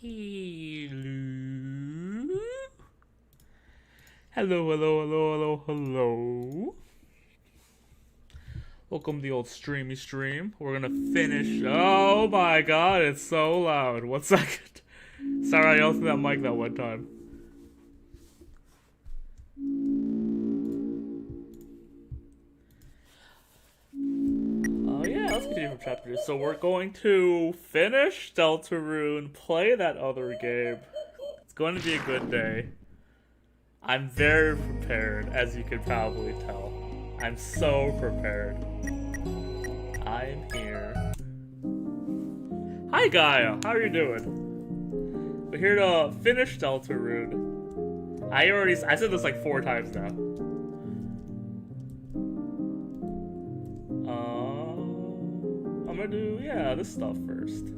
Hello. Hello, hello, hello, hello, hello. Welcome to the old streamy stream. We're gonna finish. Oh my god, it's so loud. 1 second. Sorry, I yelled through that mic that one time. Oh yeah, let's continue from chapter 2. So we're going to finish Deltarune, play that other game. It's going to be a good day. I'm very prepared, as you can probably tell. I'm so prepared. I'm here. Hi Gaia, how are you doing? We're here to finish Deltarune. I said this like 4 times now. I'm gonna do, this stuff first.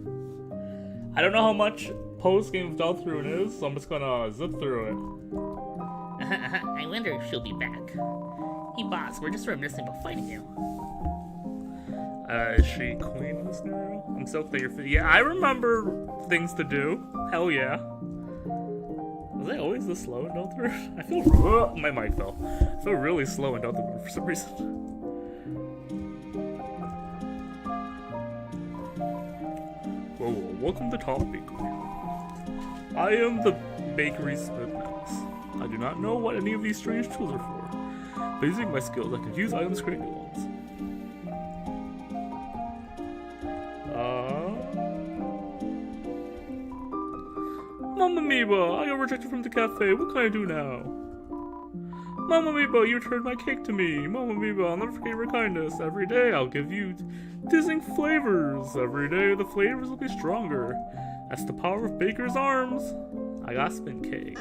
I don't know how much post-game of Deltarune is, so I'm just gonna zip through it. I wonder if she'll be back. Hey boss, we're just reminiscing about fighting you. Is she queen this now? I'm so glad you're yeah, I remember things to do. Hell yeah. Was I always this slow in Deltarune? I feel my mic fell. I feel really slow in Deltarune for some reason. Whoa, welcome to Top Bakery. I am the bakery smith Max. I do not know what any of these strange tools are for, but using my skills, I can use items to create new ones. Mama Miba, I got rejected from the cafe. What can I do now? Mama Miba, you returned my cake to me. Mama Miba, I'll never forget your kindness. Every day I'll give you dizzying flavors. Every day the flavors will be stronger. That's the power of Baker's arms. I got spin cake.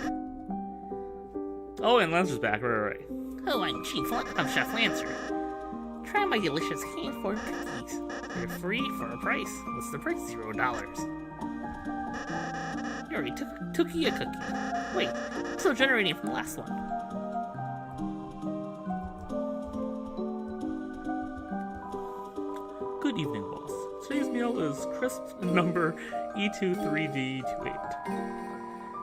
Oh, and Lancer's back, right. Oh, I'm Chef Lancer. Try my delicious hand-formed cookies. They're free for a price. What's the price? $0. You already took you a cookie. Wait, I'm still generating from the last one. Good evening, boss. Today's meal is crisp number E23D28.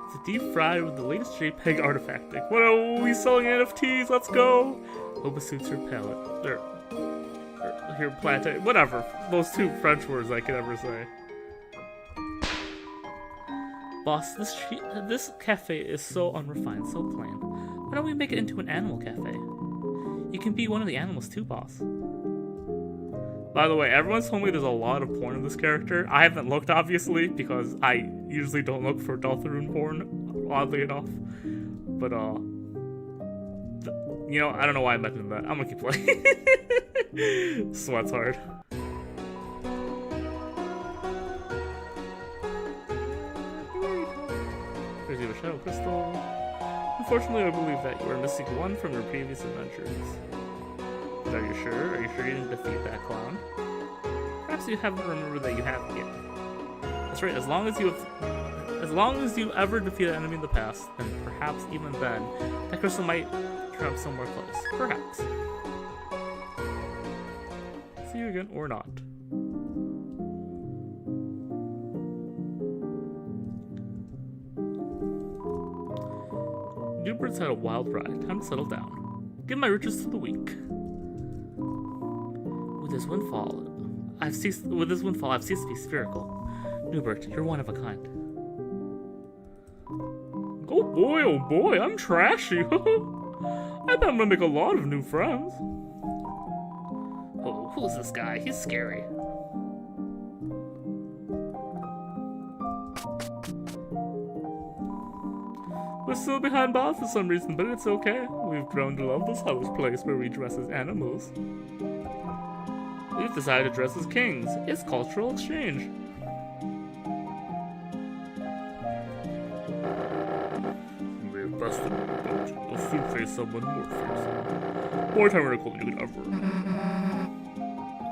It's a deep fried with the latest JPEG artifacting. What are we selling NFTs? Let's go! Hope it suits your palate. Your plantain. Whatever. Those 2 French words I could ever say. Boss, this cafe is so unrefined, so plain. Why don't we make it into an animal cafe? You can be one of the animals too, boss. By the way, everyone's told me there's a lot of porn in this character. I haven't looked, obviously, because I usually don't look for Deltarune porn, oddly enough. But, I don't know why I mentioned that. I'm gonna keep playing. Sweats hard. There's even a Shadow Crystal. Unfortunately, I believe that you are missing one from your previous adventures. But are you sure? Are you sure you didn't defeat that clown? Perhaps you haven't remembered that you haven't yet. That's right, as long as you ever defeat an enemy in the past, then perhaps even then, that crystal might turn up somewhere close. Perhaps. See you again, or not. Newbert's had a wild ride. Time to settle down. Give my riches to the weak. With this windfall, I've ceased to be spherical. Newbert, you're one of a kind. Oh boy, I'm trashy. I bet I'm gonna make a lot of new friends. Oh, who's this guy? He's scary. We're still behind bars for some reason, but it's okay. We've grown to love this hellish place where we dress as animals. We've decided to dress as kings. It's cultural exchange. We're busted in the boat. We'll soon face someone more fearsome. More tyrannical than you could ever.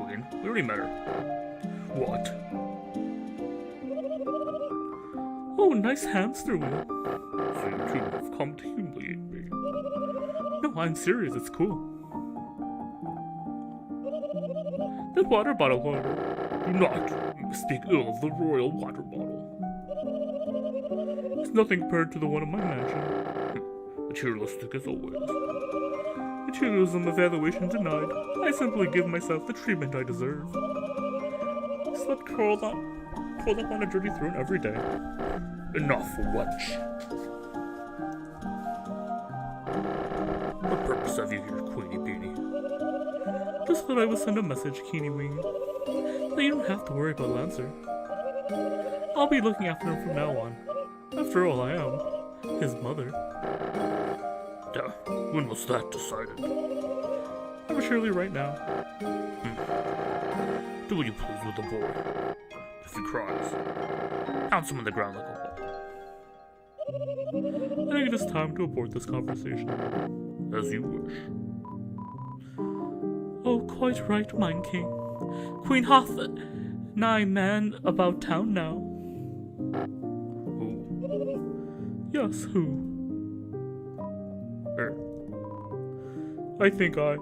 Queen, we already met her. What? Oh, nice hamster wheel. So you two have come to humiliate me. No, I'm serious, it's cool. The water bottle holder. Do not speak ill of the royal water bottle. It's nothing compared to the one in my mansion. Materialistic as always. Materialism evaluation denied. I simply give myself the treatment I deserve. I slept curled up on a dirty throne every day. Enough, wench. What purpose have you here, Queenie Beanie? Just thought I would send a message, Keeny Weenie. That you don't have to worry about Lancer. I'll be looking after him from now on. After all, I am his mother. Duh. When was that decided? I'm surely right now. Do what you please with the boy. If he cries, pounce him on the ground like a ball. I think it is time to abort this conversation. As you wish. Oh, quite right, mine king. Queen hath nigh man about town now. Who? Yes, who? I think I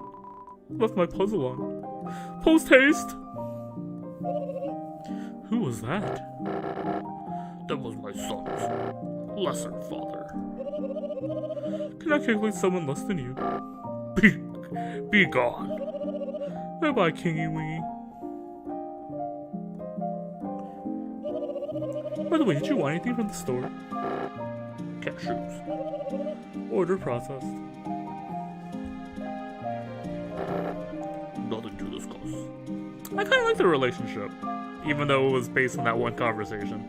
left my puzzle on. Post haste! Who was that? That was my son's lesser father. Can I calculate someone less than you? Be gone. Bye-bye, Kingy Wingy. By the way, did you want anything from the store? Cashews. Order processed. Nothing to discuss. I kind of like the relationship, even though it was based on that one conversation.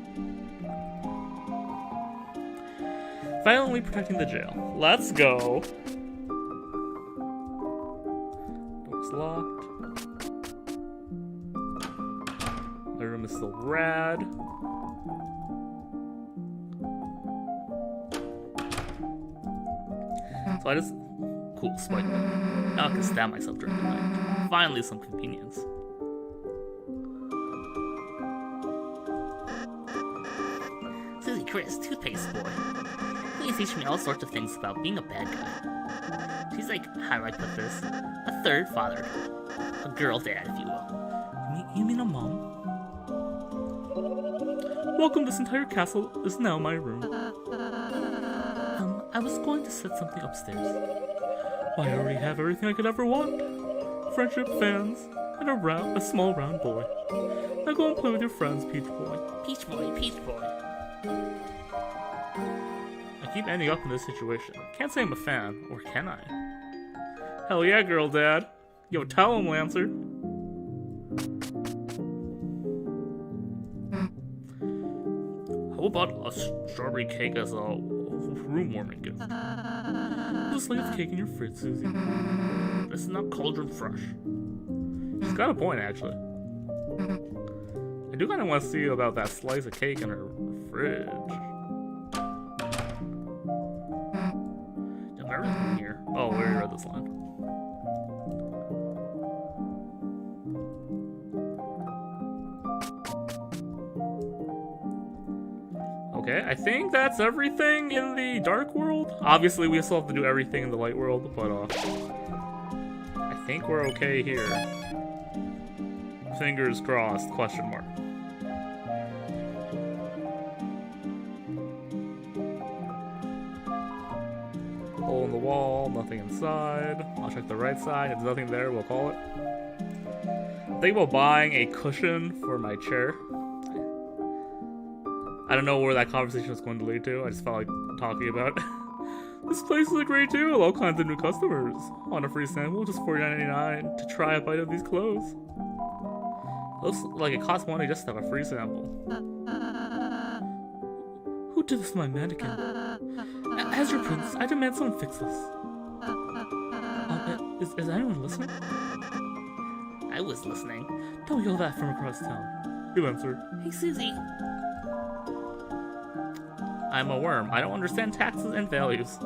Violently protecting the jail. Let's go. Door's locked. My room is still rad. So I just... Cool, spike. Now I can stab myself during the night. Finally, some convenience. Susie Chris, toothpaste boy. Please teach me all sorts of things about being a bad guy. She's like, how do I put this? A third father. A girl dad, if you will. You mean a mom? Welcome, this entire castle is now my room. I was going to set something upstairs. Why, I already have everything I could ever want. Friendship, fans, and a small round boy. Now go and play with your friends, Peach Boy. Peach boy, Peach boy. I keep ending up in this situation. Can't say I'm a fan, or can I? Hell yeah, girl dad. Yo, tell him, Lancer. How about a strawberry cake as a room warming gift? Just lay the cake in your fridge, Susie. This is not cauldron fresh. She's got a point, actually. I do kind of want to see about that slice of cake in her fridge. There's everything here. Oh, we already read this line. Okay, I think that's everything in the dark world. Obviously, we still have to do everything in the light world, but I think we're okay here. Fingers crossed, question mark. Hole in the wall, nothing inside. I'll check the right side. If there's nothing there, we'll call it. I'm thinking about buying a cushion for my chair. I don't know where that conversation was going to lead to. I just felt like talking about it. This place is a great deal. All kinds of new customers. On a free sample, just $49.99 to try a bite of these clothes. Looks like it costs money just to have a free sample. Who did this to my mannequin? As your prince, I demand someone fix this. Is anyone listening? I was listening. Don't yell that from across town. You answered. Hey, Susie. I'm a worm. I don't understand taxes and values.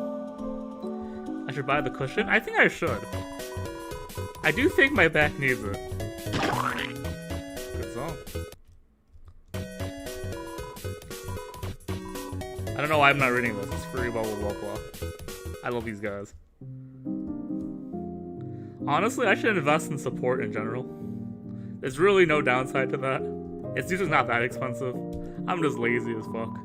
I should buy the cushion? I think I should. I do think my back needs it. Good song. I don't know why I'm not reading this. It's free, blah, blah, blah, blah. I love these guys. Honestly, I should invest in support in general. There's really no downside to that. It's usually not that expensive. I'm just lazy as fuck.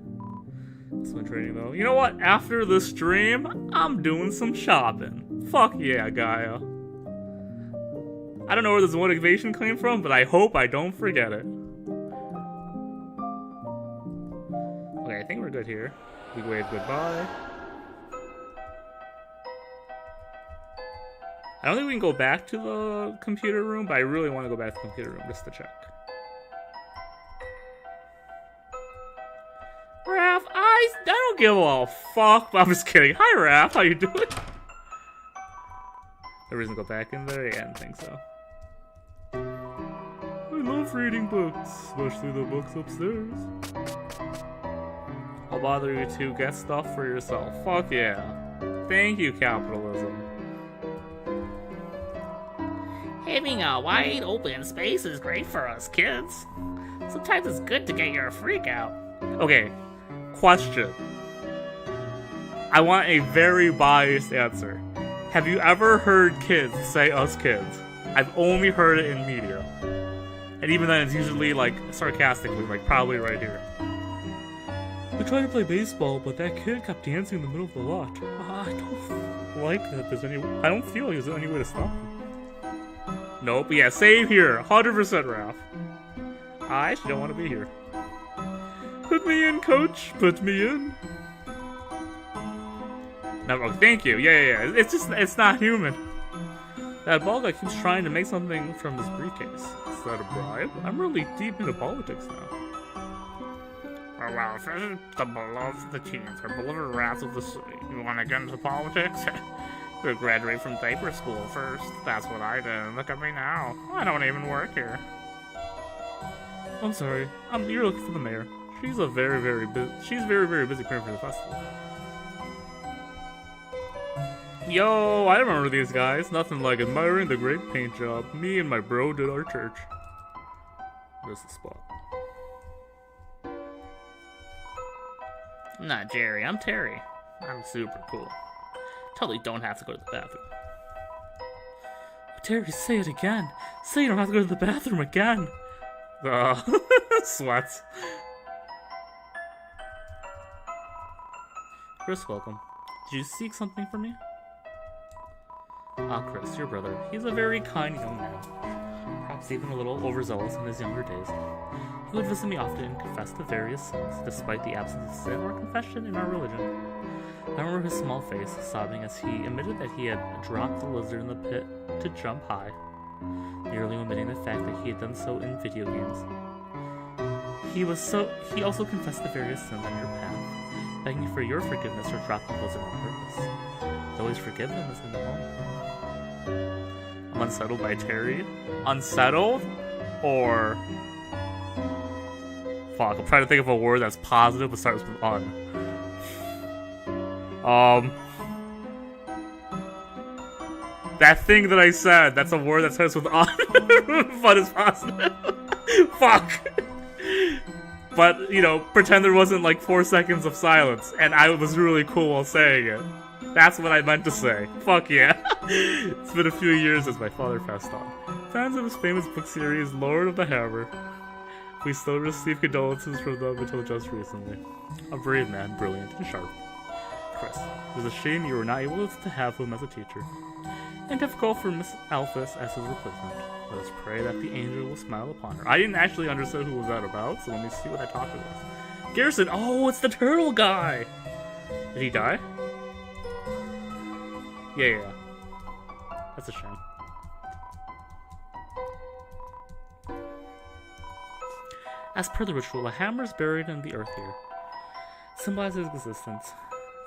Swing trading though. You know what? After the stream, I'm doing some shopping. Fuck yeah, Gaia. I don't know where this motivation came from, but I hope I don't forget it. Okay, I think we're good here. We wave goodbye. I don't think we can go back to the computer room, but I really want to go back to the computer room just to check. Raph, I don't give a fuck. I'm just kidding. Hi, Raph. How you doing? No reason to go back in there? Yeah, I don't think so. I love reading books, especially the books upstairs. I'll bother you to get stuff for yourself. Fuck yeah. Thank you, capitalism. Having a wide open space is great for us kids. Sometimes it's good to get your freak out. Okay, question. I want a very biased answer. Have you ever heard kids say us kids? I've only heard it in media. And even then it's usually like sarcastically, like probably right here. We tried to play baseball, but that kid kept dancing in the middle of the lot. I don't like that there's any... I don't feel like there's any way to stop him. Nope, yeah, same here. 100% Ralph. I actually don't want to be here. Put me in, coach. Put me in. No, oh, thank you. Yeah. It's just, it's not human. That ball guy keeps trying to make something from his briefcase. Is that a bribe? I'm really deep into politics now. Oh, well, if this is the beloved the teens, or beloved rats of the city, you want to get into politics? We'll graduate from diaper school first. That's what I did. Look at me now. I don't even work here. I'm sorry. You're looking for the mayor. She's a very, very busy preparing for the festival. Yo, I remember these guys. Nothing like admiring the great paint job me and my bro did our church. There's the spot. I'm not Jerry. I'm Terry. I'm super cool. Totally don't have to go to the bathroom. Terry, say it again. Say you don't have to go to the bathroom again. Sweats. Chris, welcome. Did you seek something from me? Chris, your brother. He's a very kind young man. Perhaps even a little overzealous in his younger days. He would visit me often and confess to various sins, despite the absence of sin or confession in our religion. I remember his small face, sobbing as he admitted that he had dropped the lizard in the pit to jump high, nearly omitting the fact that he had done so in video games. He also confessed the various sins on your path, begging for your forgiveness for dropping the lizard on purpose. Though he's forgiven him, isn't it home? I'm unsettled by Terry. Unsettled? Or... Fuck, I'm trying to think of a word that's positive but starts with un. That thing that I said, that's a word that starts with on, but it's positive. Fuck. But, you know, pretend there wasn't like 4 seconds of silence, and I was really cool while saying it. That's what I meant to say. Fuck yeah. It's been a few years since my father passed on. Fans of his famous book series, Lord of the Hammer. We still receive condolences from them until just recently. A brave man, brilliant and sharp. Chris, it was a shame you were not able to have him as a teacher, and difficult for Miss Alphys as his replacement. Let us pray that the angel will smile upon her. I didn't actually understand who was that about, so let me see what I talked about. Garrison! Oh, it's the turtle guy! Did he die? Yeah. That's a shame. As per the ritual, a hammer is buried in the earth here, symbolizing his existence.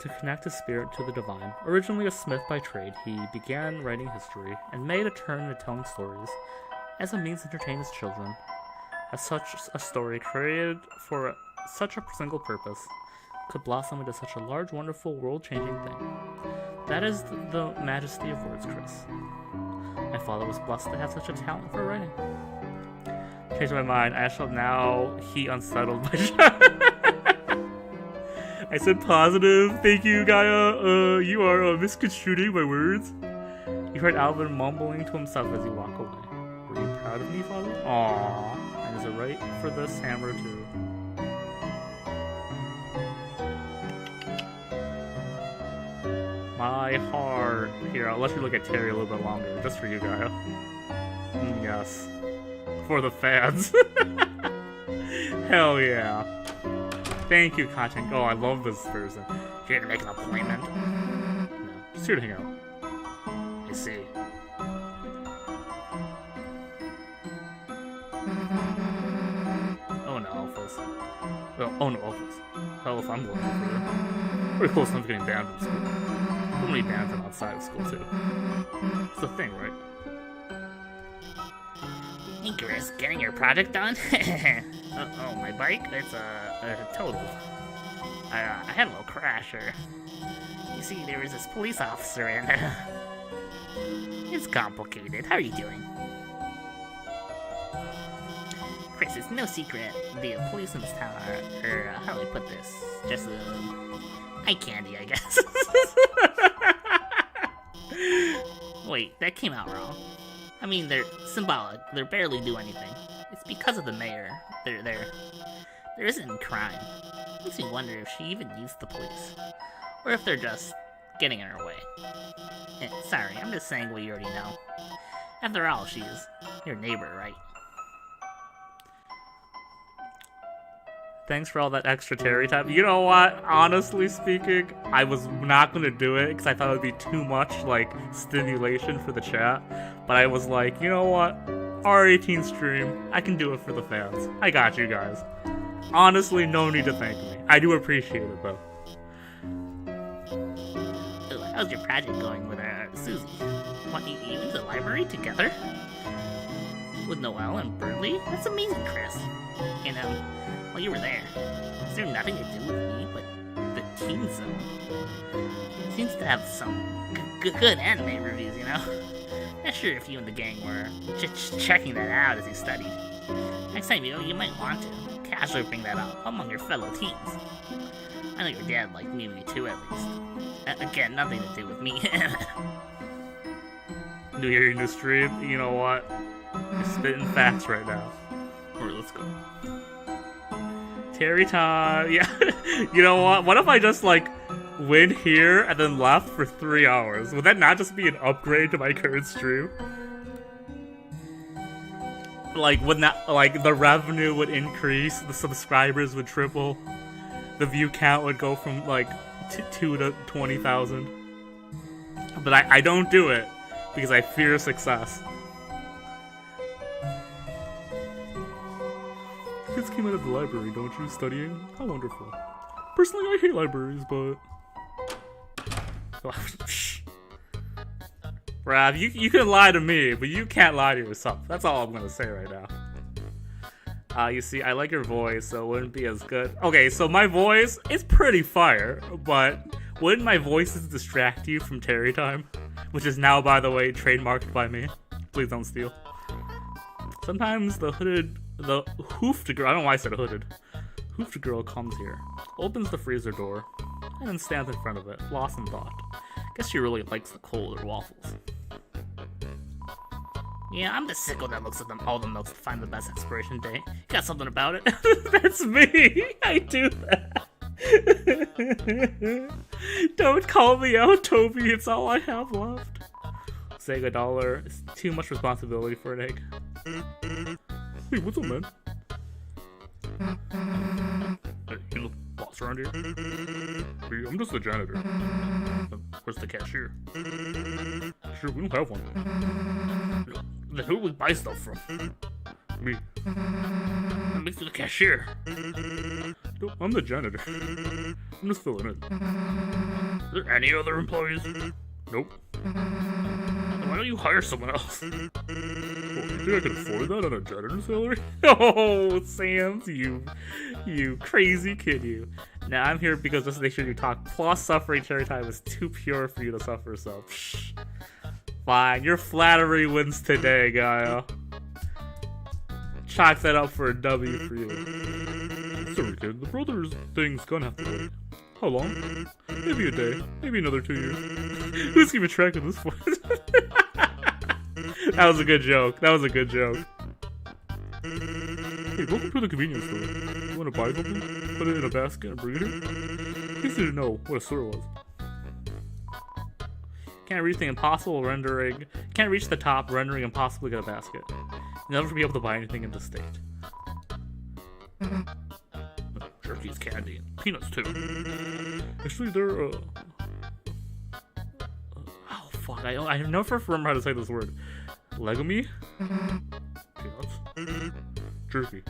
To connect his spirit to the divine. Originally a smith by trade, he began writing history and made a turn into telling stories as a means to entertain his children. As such, a story created for such a single purpose could blossom into such a large, wonderful, world-changing thing. That is the majesty of words, Chris. My father was blessed to have such a talent for writing. Changed my mind. I shall now he unsettled my I said positive. Thank you, Gaia. You are misconstruing my words. You heard Alvin mumbling to himself as he walked away. Were you proud of me, Father? Aww. And is it right for this hammer too? My heart. Here, I'll let you look at Terry a little bit longer, just for you, Gaia. Yes. For the fans. Hell yeah. Thank you, content. Oh, I love this person. Here to make an appointment? No, just here to hang out. I see. Oh no, Alphas. Well, oh no, Alphas. Hell if I'm going for it. Pretty close enough to getting banned from school. So many banned from outside of school, too. It's a thing, right? Hey, Chris, getting your project done? Oh, my bike? It's a total. I had a little crasher. You see, there was this police officer and it's complicated. How are you doing? Chris, it's no secret the police in this town are how do I put this? Just eye candy, I guess. Wait, that came out wrong. I mean, they're symbolic. They barely do anything. It's because of the mayor. There isn't crime. Makes me wonder if she even used the police, or if they're just getting in her way. Sorry, I'm just saying what you already know. After all, she's your neighbor, right? Thanks for all that extra Terry time. You know what? Honestly speaking, I was not gonna do it because I thought it would be too much, like, stimulation for the chat. But I was like, you know what? R18 stream, I can do it for the fans. I got you guys. Honestly, no need to thank me. I do appreciate it, though. Ooh, how's your project going with Susie? What, you went to the library together? With Noelle and Burley? That's amazing, Chris. And, while you were there, is there nothing to do with me but the Teen Zone? It seems to have some good anime reviews, you know? Not sure if you and the gang were just checking that out as you studied. Next time, you might want to casually bring that up among your fellow teens. I know your dad liked Mimi too, at least. Again, nothing to do with me. New Year, new stream. You know what? You're spitting facts right now. Alright, let's go. Terry time. Yeah. You know what? What if I just, like, win here and then left for 3 hours? Would that not just be an upgrade to my current stream? Like, would not, like, the revenue would increase, the subscribers would triple, the view count would go from, like, 2 to 20,000. But I don't do it because I fear success. Kids came out of the library, don't you? Studying? How wonderful. Personally, I hate libraries, but... Rav, you can lie to me, but you can't lie to yourself. That's all I'm gonna say right now. You see, I like your voice, so it wouldn't be as good. Okay, so my voice is pretty fire, but wouldn't my voices distract you from Terry time? Which is now, by the way, trademarked by me. Please don't steal. Sometimes the hoofed girl, I don't know why I said hooded. Hoofed girl comes here, opens the freezer door, and then stands in front of it, lost in thought. Guess she really likes the colder waffles. Yeah, I'm the sicko that looks at all the milks to find the best expiration date. Got something about it? That's me! I do that! Don't call me out, Toby, it's all I have left. Sega $1, it's too much responsibility for an egg. Hey, what's up, man? Hey, you the boss around here? Hey, I'm just the janitor. Where's the cashier? Sure, we don't have one. Then who do we buy stuff from? Me. That makes you the cashier. Nope, I'm the janitor. I'm just filling in. Is there any other employees? Nope. Why don't you hire someone else? Well, you think I can afford that on a janitor salary? Oh, Sans, you crazy kid, you. Now I'm here because just to make sure you talk. Plus, suffering cherry time is too pure for you to suffer, so psh. Fine, your flattery wins today, Gaia. Chalk that up for a W for you. Sorry, kid, the brother's thing's gonna have to wait. How long? Maybe a day. Maybe another 2 years. Who's keeping track of this point? That was a good joke. That was a good joke. Hey, welcome to the convenience store. You wanna buy something? Put it in a basket and bring it in? In case you didn't know what a store was. Can't reach the impossible rendering. Can't reach the top, rendering impossible to get a basket. You'll never be able to buy anything in the state. Jerky's candy. Peanuts too. Actually, they're oh fuck! I never remember how to say this word. Legumi? Peanuts. Jerky.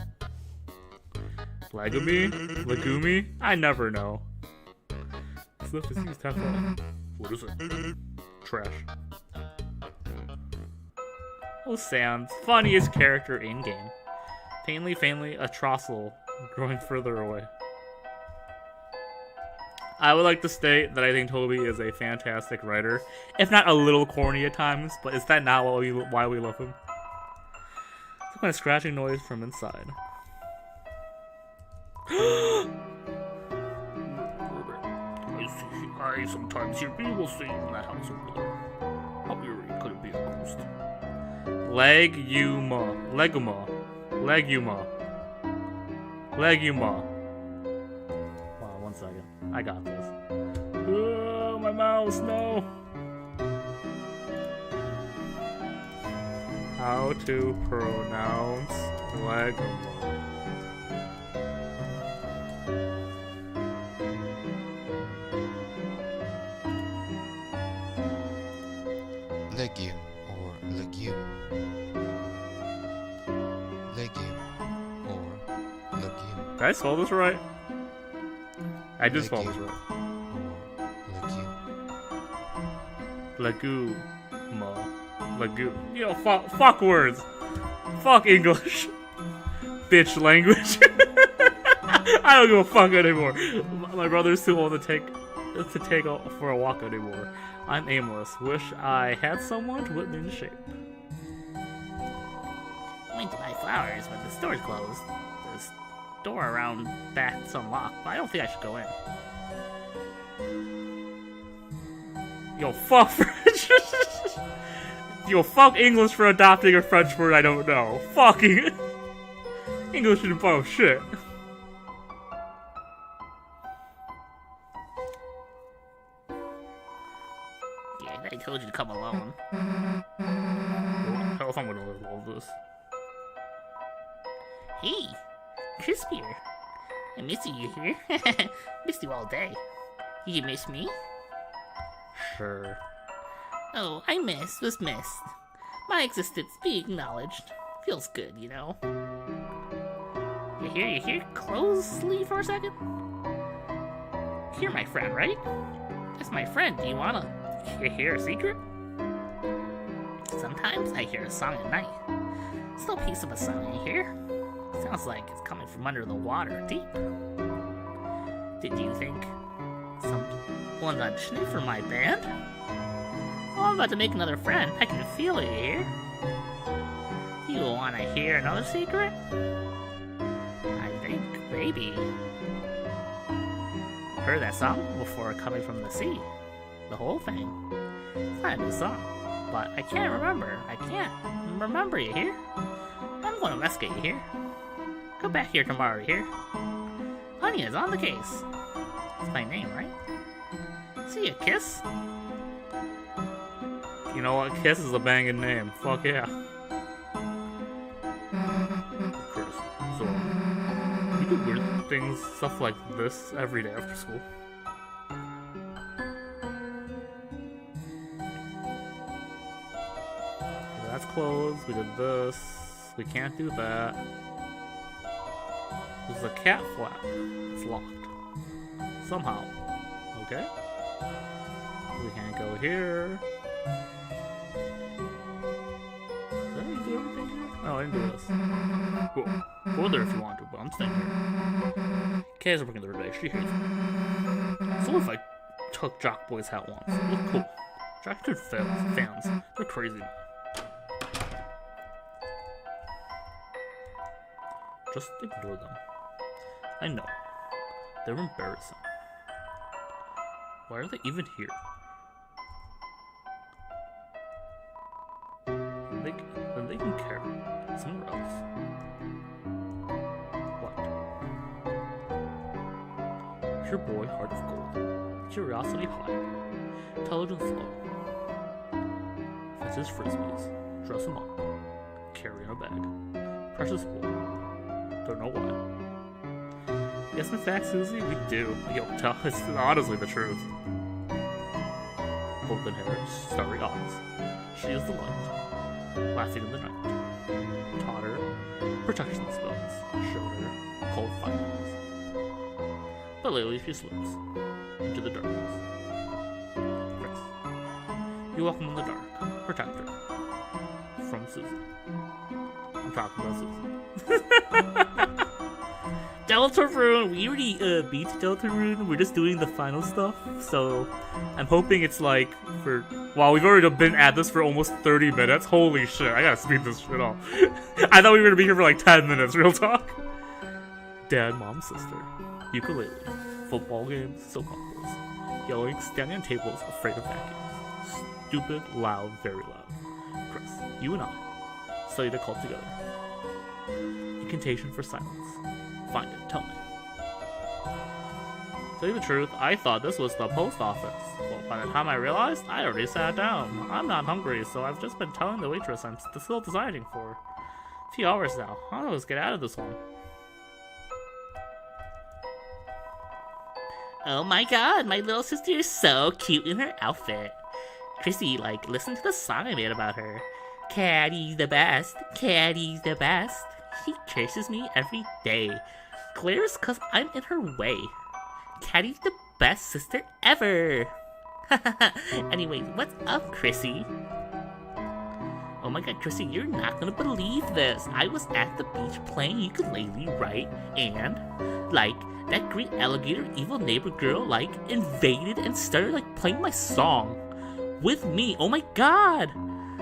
Legumi? Legumi? I never know. Stuff is used half off. What is it? Trash. Oh, Sans. Funniest character in-game. Faintly, a trossel growing further away. I would like to state that I think Toby is a fantastic writer. If not a little corny at times, but is that not why we love him? Some kind of scratching noise from inside. I sometimes hear people sing in that house over there. How eerie could it be a ghost? Leguma. Wow, 1 second. I got this. Oh, my mouse, no! How to pronounce Leguma? Legume or legume. Legume or legume. Did I spell this right? I did spell this right. Legume. Legume. Yo, fuck words. Fuck English. Bitch language. I don't give a fuck anymore. My brother's too old to take for a walk anymore. I'm aimless. Wish I had someone to whip me into shape. I went to buy flowers, but the store's closed. The door around back's unlocked, but I don't think I should go in. Yo, fuck French. Yo, fuck English for adopting a French word I don't know. Fucking English didn't follow shit. Yeah, I told you to come alone. Hell if I'm gonna live all this. Hey, Crispier. I miss you here. Missed you all day. You miss me? Sure. Oh, was missed. My existence be acknowledged. Feels good, you know. You hear? Closely for a second? You're my friend, right? That's my friend. Do you wanna hear a secret? Sometimes I hear a song at night. It's no piece of a song you hear. Sounds like it's coming from under the water, deep. Did you think someone's auditioning for my band? Oh, I'm about to make another friend. I can feel it here. You wanna hear another secret? I think maybe. Heard that song before coming from the sea. The whole thing. It's not a new song, but I can't remember. You hear? I'm gonna rescue you here. Come back here tomorrow, you hear? Honey is on the case. That's my name, right? See ya, Kiss. You know what? Kiss is a banging name. Fuck yeah. Chris, so you do weird things, stuff like this every day after school. That's closed. We did this. We can't do that. There's a cat flap. It's locked. Somehow. Okay? We can't go here. Did I do everything here? Oh, I didn't do this. Cool. Go there if you want to, but I'm staying here. Kay's working the other day. She hates me. So what if I took Jock Boy's hat once? It looked cool. Jock Boy fans. They're crazy. Just ignore them. I know. They're embarrassing. Why are they even here? Then they can care. Somewhere else. What? Your boy, heart of gold. Curiosity high. Intelligence low. his frisbees, dress him up, carry in a bag, precious wool. Don't know why. Yes, in fact, Susie, we do. Yo, it's honestly the truth. Golden hair, starry eyes. She is the light, laughing in the night. Taught her protection spells, showed her cold fires. But lately she slips into the darkness. Chris, you walk him in the dark, protect her from Susie. I'm talking about Susie. Deltarune, we already beat Deltarune. We're just doing the final stuff, so I'm hoping it's like for. Wow, we've already been at this for almost 30 minutes. Holy shit, I gotta speed this shit up. I thought we were gonna be here for like 10 minutes, real talk. Dad, mom, sister, ukulele, football games, soap operas, yelling, standing on tables, afraid of vacuums. Stupid, loud, very loud. Chris, you and I studied a cult together. Incantation for silence. Find it, tell me. To tell you the truth, I thought this was the post office. Well, by the time I realized, I already sat down. I'm not hungry, so I've just been telling the waitress I'm still deciding for a few hours now. I'll just get out of this one. Oh my god, my little sister is so cute in her outfit. Chrissy, like, listen to the song I made about her. Caddy's the best, Caddy's the best. She curses me every day. Glares cause I'm in her way. Caddy's the best sister ever. Anyway, what's up, Chrissy? Oh my god, Chrissy, you're not gonna believe this. I was at the beach playing ukulele, right? And, like, that green alligator evil neighbor girl, like, invaded and started, like, playing my song. With me. Oh my god!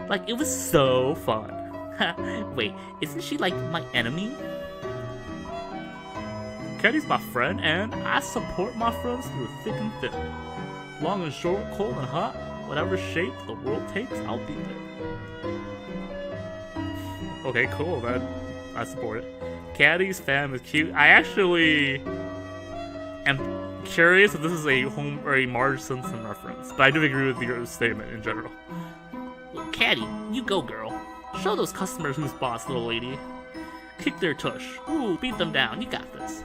Like, it was so fun. Wait, isn't she, like, my enemy? Caddy's my friend, and I support my friends through thick and thin. Long and short, cold and hot, whatever shape the world takes, I'll be there. Okay, cool, I support it. Caddy's fam is cute. I actually am curious if this is a Marge Simpson reference, but I do agree with your statement in general. Well, Caddy, you go, girl. Show those customers who's boss, little lady. Kick their tush. Ooh, beat them down. You got this.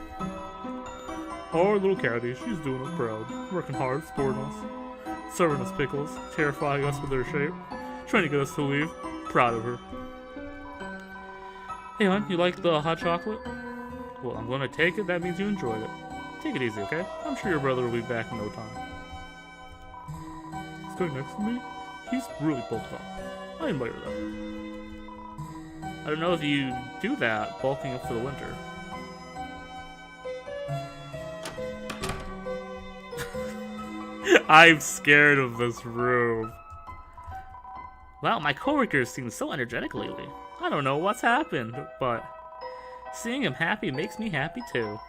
Our little Caddy, she's doing us proud. Working hard, supporting us. Serving us pickles. Terrifying us with her shape. Trying to get us to leave. Proud of her. Hey, hon, you like the hot chocolate? Well, I'm gonna take it. That means you enjoyed it. Take it easy, okay? I'm sure your brother will be back in no time. Sitting next to me, he's really bulked up. I admire that. I don't know if you do that, bulking up for the winter. I'm scared of this room. Wow, my coworkers seem so energetic lately. I don't know what's happened, but seeing him happy makes me happy too.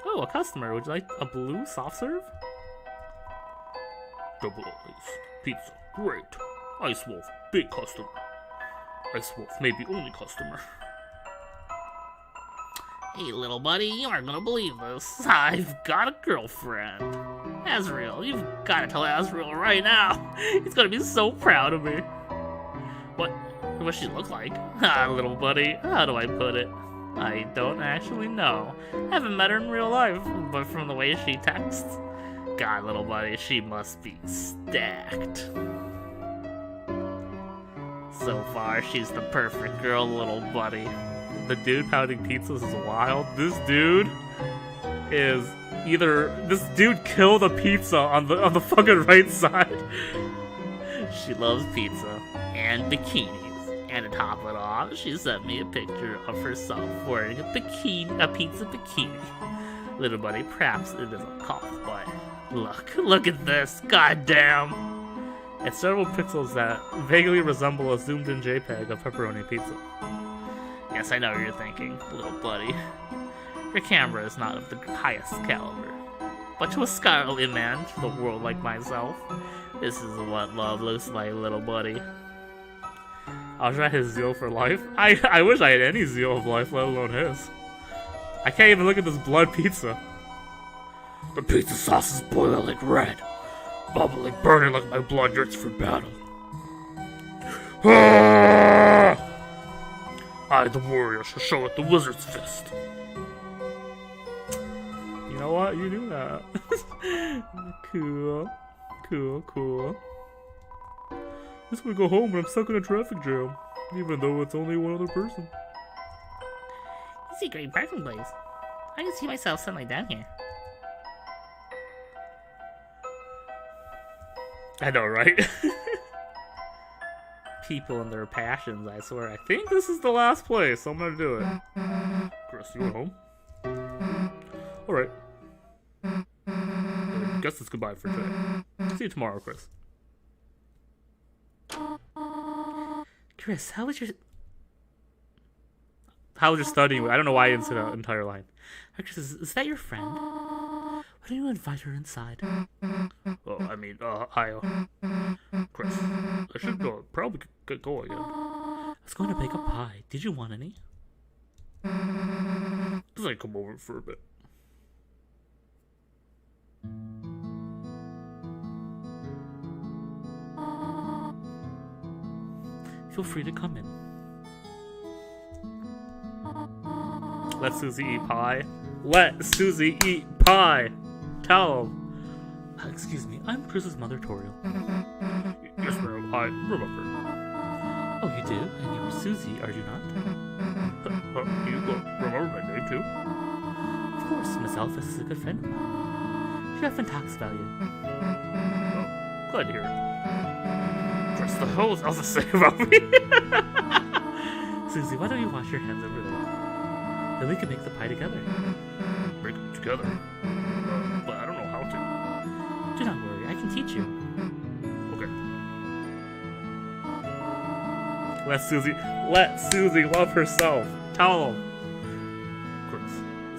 Oh, a customer. Would you like a blue soft serve? Double ice. Pizza. Great. Ice Wolf. Big customer. Ice Wolf. Maybe only customer. Hey, little buddy, you aren't gonna believe this. I've got a girlfriend. Azrael, you've gotta tell Azrael right now. He's gonna be so proud of me. What does she look like? Ah, little buddy, how do I put it? I don't actually know. Haven't met her in real life, but from the way she texts, God, little buddy, she must be stacked. So far, she's the perfect girl, little buddy. The dude pounding pizzas is wild. This dude is this dude killed a pizza on the fucking right side. She loves pizza and bikinis. And to top it off, she sent me a picture of herself wearing a pizza bikini. Little buddy, perhaps it is a cough, but look at this, goddamn! It's several pixels that vaguely resemble a zoomed-in JPEG of pepperoni pizza. Yes, I know what you're thinking, little buddy. Your camera is not of the highest caliber, but to a scholarly man to the world like myself, this is what love looks like, little buddy. I'll try his zeal for life. I wish I had any zeal of life, let alone his. I can't even look at this blood pizza. The pizza sauce is boiling like red, bubbling, burning like my blood yearns for battle. I, the warrior, shall show it the wizard's fist. You know what? You do that. Cool. Cool. I just want to go home, but I'm stuck in a traffic jam. Even though it's only one other person. This is a great parking place. I can see myself settling down here. I know, right? People and their passions, I swear. I think this is the last place, so I'm gonna do it. Chris, you at home? Alright. I guess it's goodbye for today. See you tomorrow, Chris. Chris, how was your studying? I don't know why I didn't say that entire line. Chris, is that your friend? Why don't you invite her inside? Oh, I mean, Chris, I should probably get going again. I was going to bake a pie. Did you want any? Just like come over for a bit. Feel free to come in. Let Susie eat pie. Let Susie eat pie. Tell him. Excuse me, I'm Chris's mother, Toriel. Yes, ma'am, I remember. Oh, you do? And you're Susie, are you not? You remember my name too? Of course, Miss Elphys is a good friend of mine. She often talks about you. Oh, glad to hear it. Chris, the hell is Elsa say about me? Susie, why don't you wash your hands over there? Then we can make the pie together. Make it together. But I don't know how to. Do not worry, I can teach you. Okay. Let Susie love herself. Tell him. Chris.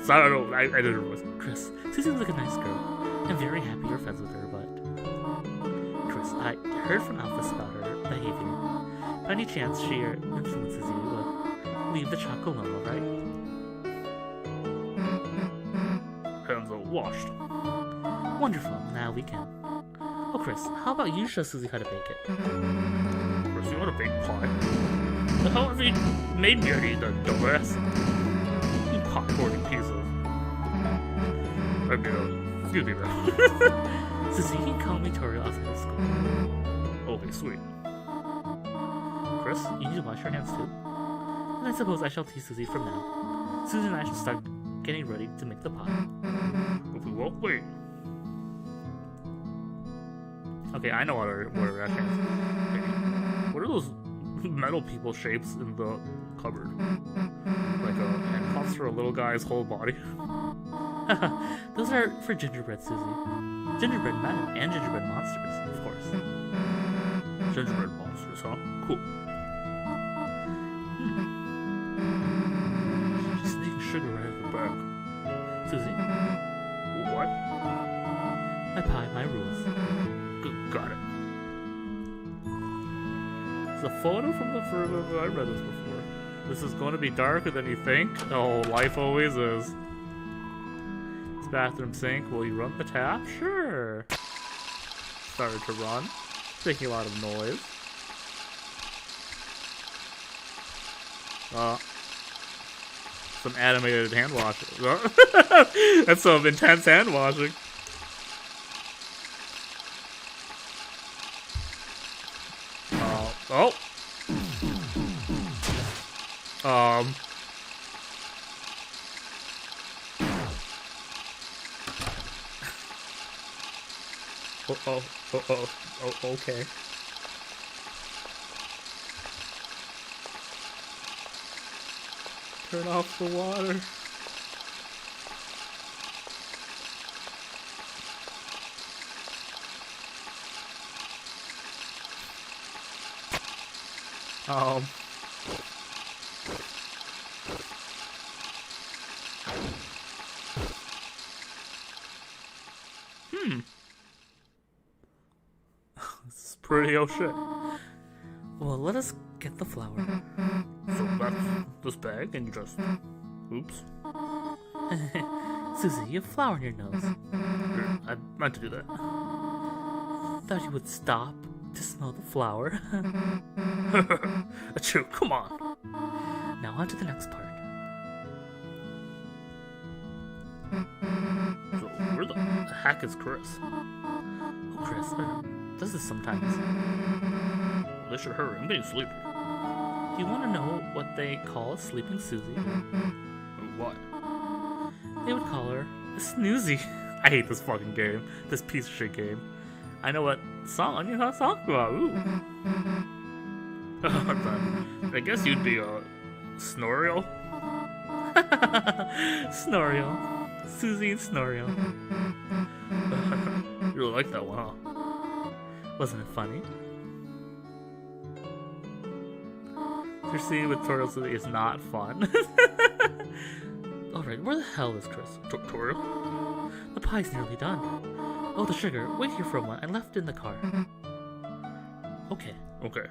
So, I don't know. I didn't realize. Chris, Susie looks like a nice girl. I'm very happy you're friends with her, but... Chris, I heard from Alphys about her behavior. By any chance she influences you, leave the chalk alone, alright? Hands are washed. Wonderful, now we can. Oh, Chris, how about you show Susie how to bake it? Chris, you want a big pie? The hell have you made me eat that dumbass? You pie hoarding piece of... I mean, excuse me, man. Susie, you can call me Toriel outside of school. Okay, sweet. Chris, you need to wash your hands too. And I suppose I shall tease Susie from now. Susie and I shall start getting ready to make the pie. If we won't wait. Okay, I know what our reactions. What are those metal people shapes in the cupboard? Like handcuffs for a little guy's whole body? Those are for gingerbread, Susie. Gingerbread men and gingerbread monsters, of course. Gingerbread monsters, huh? Cool. Just sneaking sugar right out of the back. Susie, What? my pie, my rules. Got it. It's a photo from the first. I read this before. This is going to be darker than you think. Oh, life always is. It's bathroom sink. Will you run the tap? Sure. Started to run. Making a lot of noise. Some animated hand washing. That's some intense hand washing. Oh. Okay. Turn off the water. This is pretty oh shit. Well, let us get the flour. So that's this bag and you just... Oops. Susie, you have flour in your nose. I meant to do that. Thought you would stop to smell the flower. Achoo, come on. Now on to the next part. So, where the heck is Chris? Oh, Chris, does this sometimes. They should hurry, I'm getting sleepy. Do you want to know what they call a sleeping Susie? What? They would call her a snoozy. I hate this fucking game. This piece of shit game. I know what song you're not talking about. Ooh. I guess you'd be a Snoriel? Snoriel. Susie and Snoriel. You really like that one, huh? Wasn't it funny? Your scene with Turtle Susie is not fun. Alright, where the hell is Chris? Tutorial? The pie's nearly done. Oh, the sugar. Wait here for a moment. I left it in the car. Okay. Okay.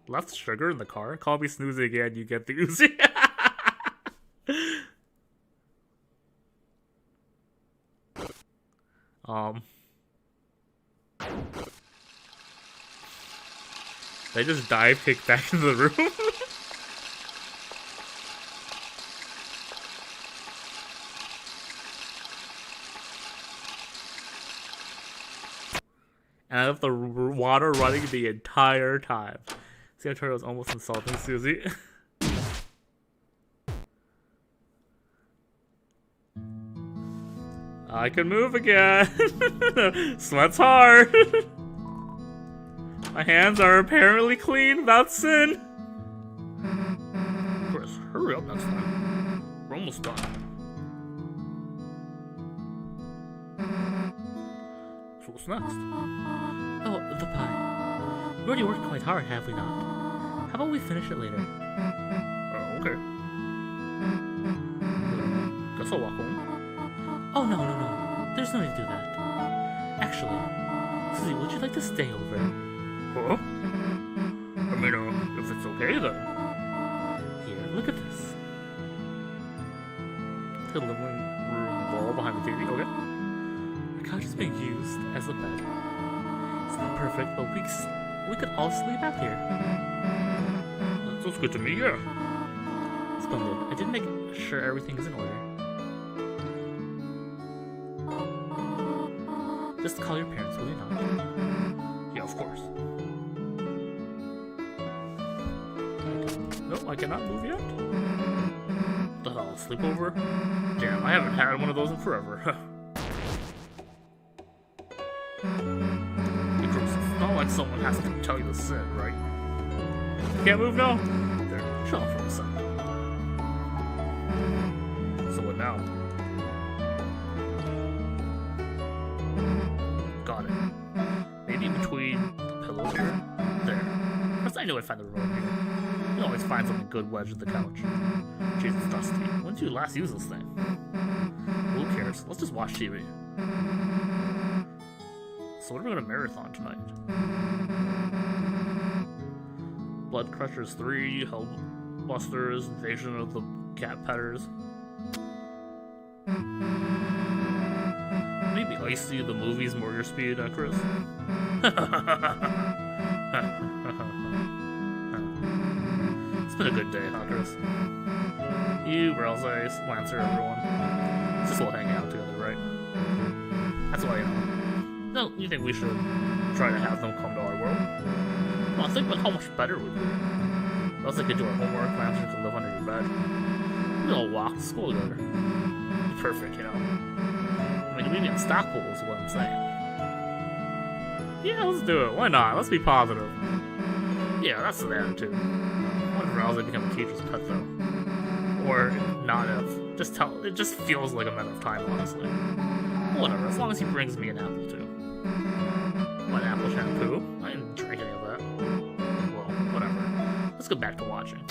Left sugar in the car? Call me Snoozy again, you get the Uzi. They just dive kick back into the room. And I left the water running the entire time. See how Turtle's almost insulting Susie? I can move again! Sweat's hard! My hands are apparently clean without sin! Chris, hurry up next time. We're almost done. So what's next? Oh, the pie. We already worked quite hard, have we not? How about we finish it later? Oh, okay. Guess I'll walk home. Oh, no. There's no need to do that. Actually, Susie, would you like to stay over? Huh? I mean, if it's okay then. Here, look at this. The living room wall behind the TV, okay? The couch is being used as a bed. It's not perfect, but we could all sleep out here. That sounds good to me, yeah. Splendid. I did make sure everything is in order. Just call your parents, will you not? Yeah, of course. No, I cannot move yet. The hell, sleepover? Damn, I haven't had one of those in forever. It's not like someone has to tell you to sit, right? Can't move now? There, chill for a second. So what now? Got it. Maybe between the pillows here? There. First I knew I'd find the remote here. You can always find something good wedged in the couch. Jeez, it's dusty. When did you last use this thing? Who cares? Let's just watch TV. So what are we gonna marathon tonight? Blood Crushers 3, Hellbusters, Invasion of the Cat Petters. Maybe Icy the movie's more your speed, Chris? It's been a good day, huh, Chris? You, Browse, Lancer, everyone. It's just all hanging out together, right? That's why, no, you think we should try to have them come to our world? Well, think about how much better it would be. Else they could do our homework, Lancer could live under your bed. We'd all walk to school together. Perfect, I mean, we'd be unstoppable is what I'm saying. Yeah, let's do it. Why not? Let's be positive. Yeah, that's the attitude. What if Rousey become a teacher's pet, though? Or not if. It just feels like a matter of time, honestly. Whatever, as long as he brings me an apple, too. What, apple shampoo? I didn't drink any of that. Well, whatever. Let's go back to watching.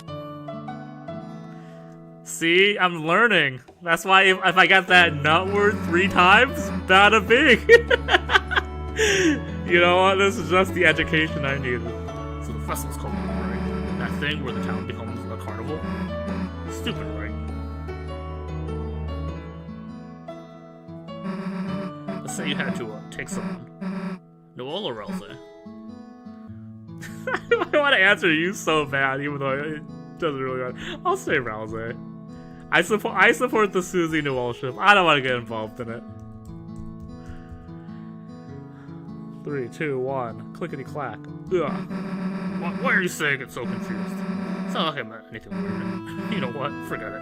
See, I'm learning. That's why if I got that nut word 3 times, bada big. You know what? This is just the education I needed. So the festival's called right? That thing where the town becomes a carnival? Stupid, right? Let's say you had to take someone. Noel or Elsa? I want to answer you so bad, even though it doesn't really matter. I'll say Rouse. I support the Susie Newell ship. I don't want to get involved in it. 3, 2, 1. Clickety clack. Ugh. Why are you saying it so confused? It's not like I meant anything weird. You know what? Forget it.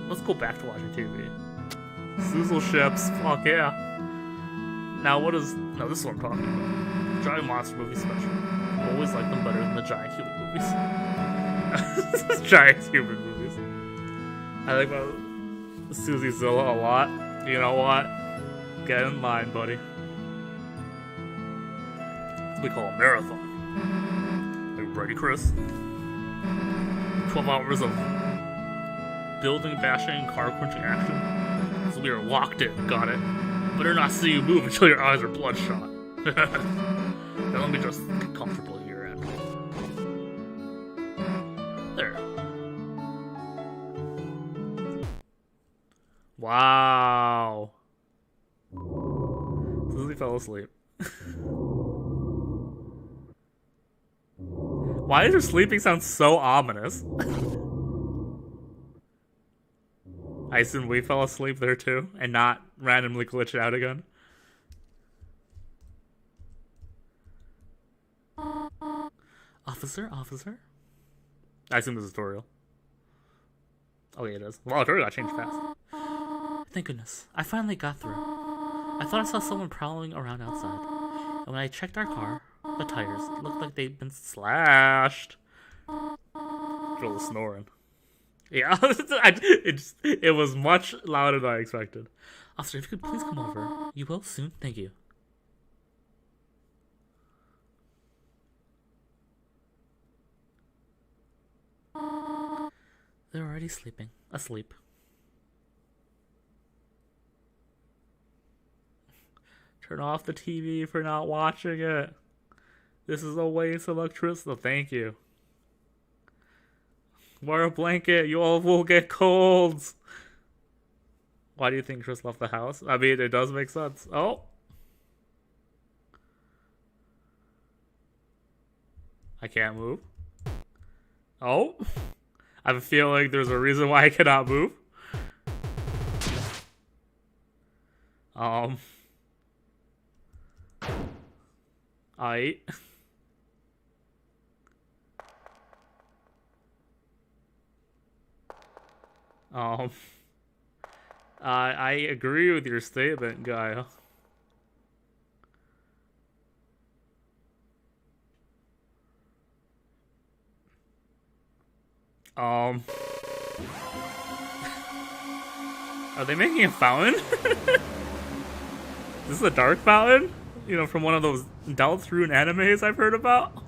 Let's go back to watching TV. Suzel ships. Fuck yeah. Now what is... No, this is what I'm talking about. Giant monster movie special. Always like them better than the giant human movies. Giant human movies. I like about Susie Zilla a lot. You know what? Get in line, buddy. We call a marathon. Are you ready, Chris? 12 hours of building, bashing, car crunching action. So we are locked in, got it? Better not see you move until your eyes are bloodshot. Now let me just get comfortable at your end. There. Wow. Susie fell asleep. Why does her sleeping sound so ominous? I assume we fell asleep there too, and not randomly glitched out again. Officer? I assume this is tutorial. Oh yeah, it is. Well, tutorial got changed fast. Thank goodness. I finally got through. I thought I saw someone prowling around outside. And when I checked our car, the tires looked like they'd been Slashed. Joel snoring. Yeah, it was much louder than I expected. Officer, if you could please come over. You will soon? Thank you. They're already asleep. Turn off the TV for not watching it. This is a waste of electricity. Thank you. Wear a blanket. You all will get colds. Why do you think Chris left the house? I mean, it does make sense. Oh. I can't move. Oh. I have a feeling there's a reason why I cannot move. I agree with your statement, Gaia. Are they making a fountain? This is a dark fountain? You know, from one of those deltarune animes I've heard about?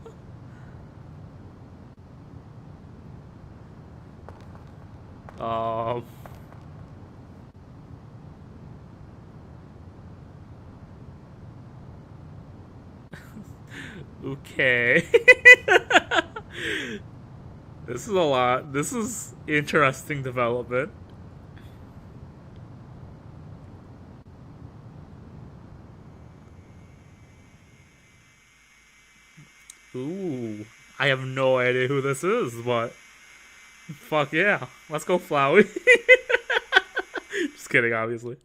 Okay. This is a lot. This is interesting development. Ooh. I have no idea who this is, but fuck yeah. Let's go, Flowey. Just kidding, obviously.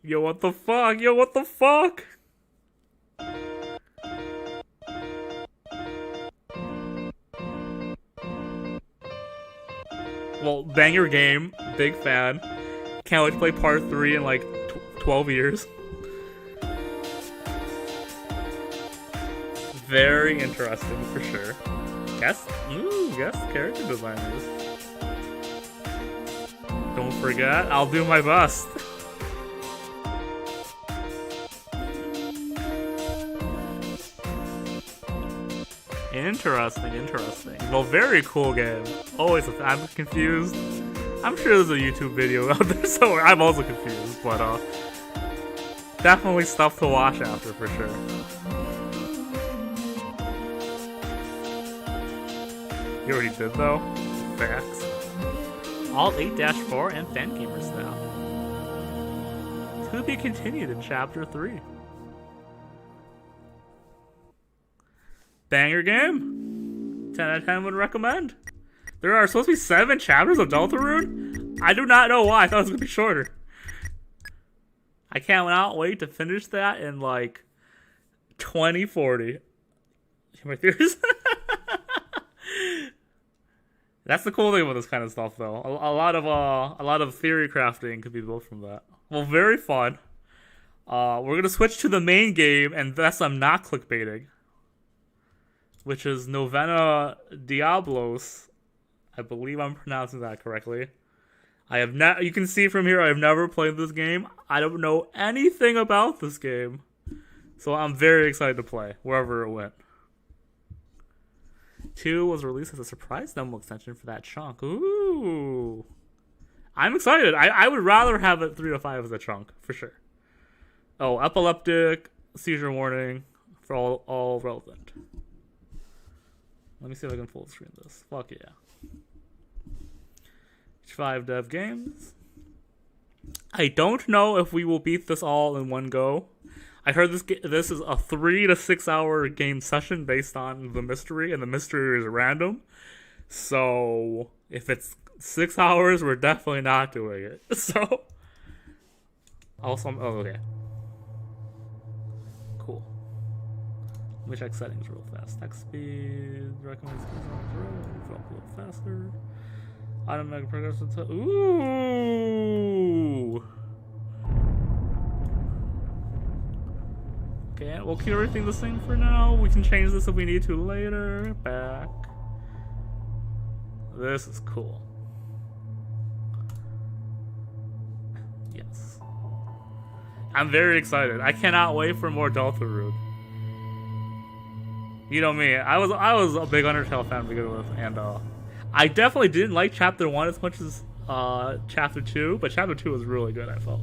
Yo, what the fuck? Yo, what the fuck? Well, banger game. Big fan. Can't wait to play part 3 in like 12 years. Very interesting for sure. Guess character designers. Don't forget, I'll do my best. Interesting. Well, very cool game. Always, I'm confused. I'm sure there's a YouTube video out there somewhere. I'm also confused, but definitely stuff to watch after for sure. You already did though? Facts. Alt 8-4 and fan gamers now. To be continued in chapter 3. Banger game. 10 out of 10 would recommend. There are supposed to be 7 chapters of Deltarune. I do not know why. I thought it was going to be shorter. I cannot wait to finish that in like 2040. My theories. That's the cool thing about this kind of stuff, though. A lot of theory crafting could be built from that. Well, very fun. We're gonna switch to the main game, and thus I'm not clickbaiting, which is Novena Diabolos. I believe I'm pronouncing that correctly. I have not. You can see from here, I have never played this game. I don't know anything about this game, so I'm very excited to play wherever it went. 2 was released as a surprise demo extension for that chunk. Ooh. I'm excited. I would rather have it 3 to 5 as a chunk, for sure. Oh, epileptic, seizure warning for all relevant. Let me see if I can full screen this. Fuck yeah. H5 Dev Games. I don't know if we will beat this all in one go. I heard this is a 3 to 6 hour game session based on the mystery, and the mystery is random. So if it's 6 hours, we're definitely not doing it. So also, okay, cool. Let me check settings real fast. Text speed recommends a little faster. Automatic progression. Ooh. Okay, we'll keep everything the same for now. We can change this if we need to later. Back. This is cool. Yes. I'm very excited. I cannot wait for more Deltarune. You know me. I was a big Undertale fan to begin with, and I definitely didn't like Chapter 1 as much as Chapter 2, but Chapter 2 was really good, I felt.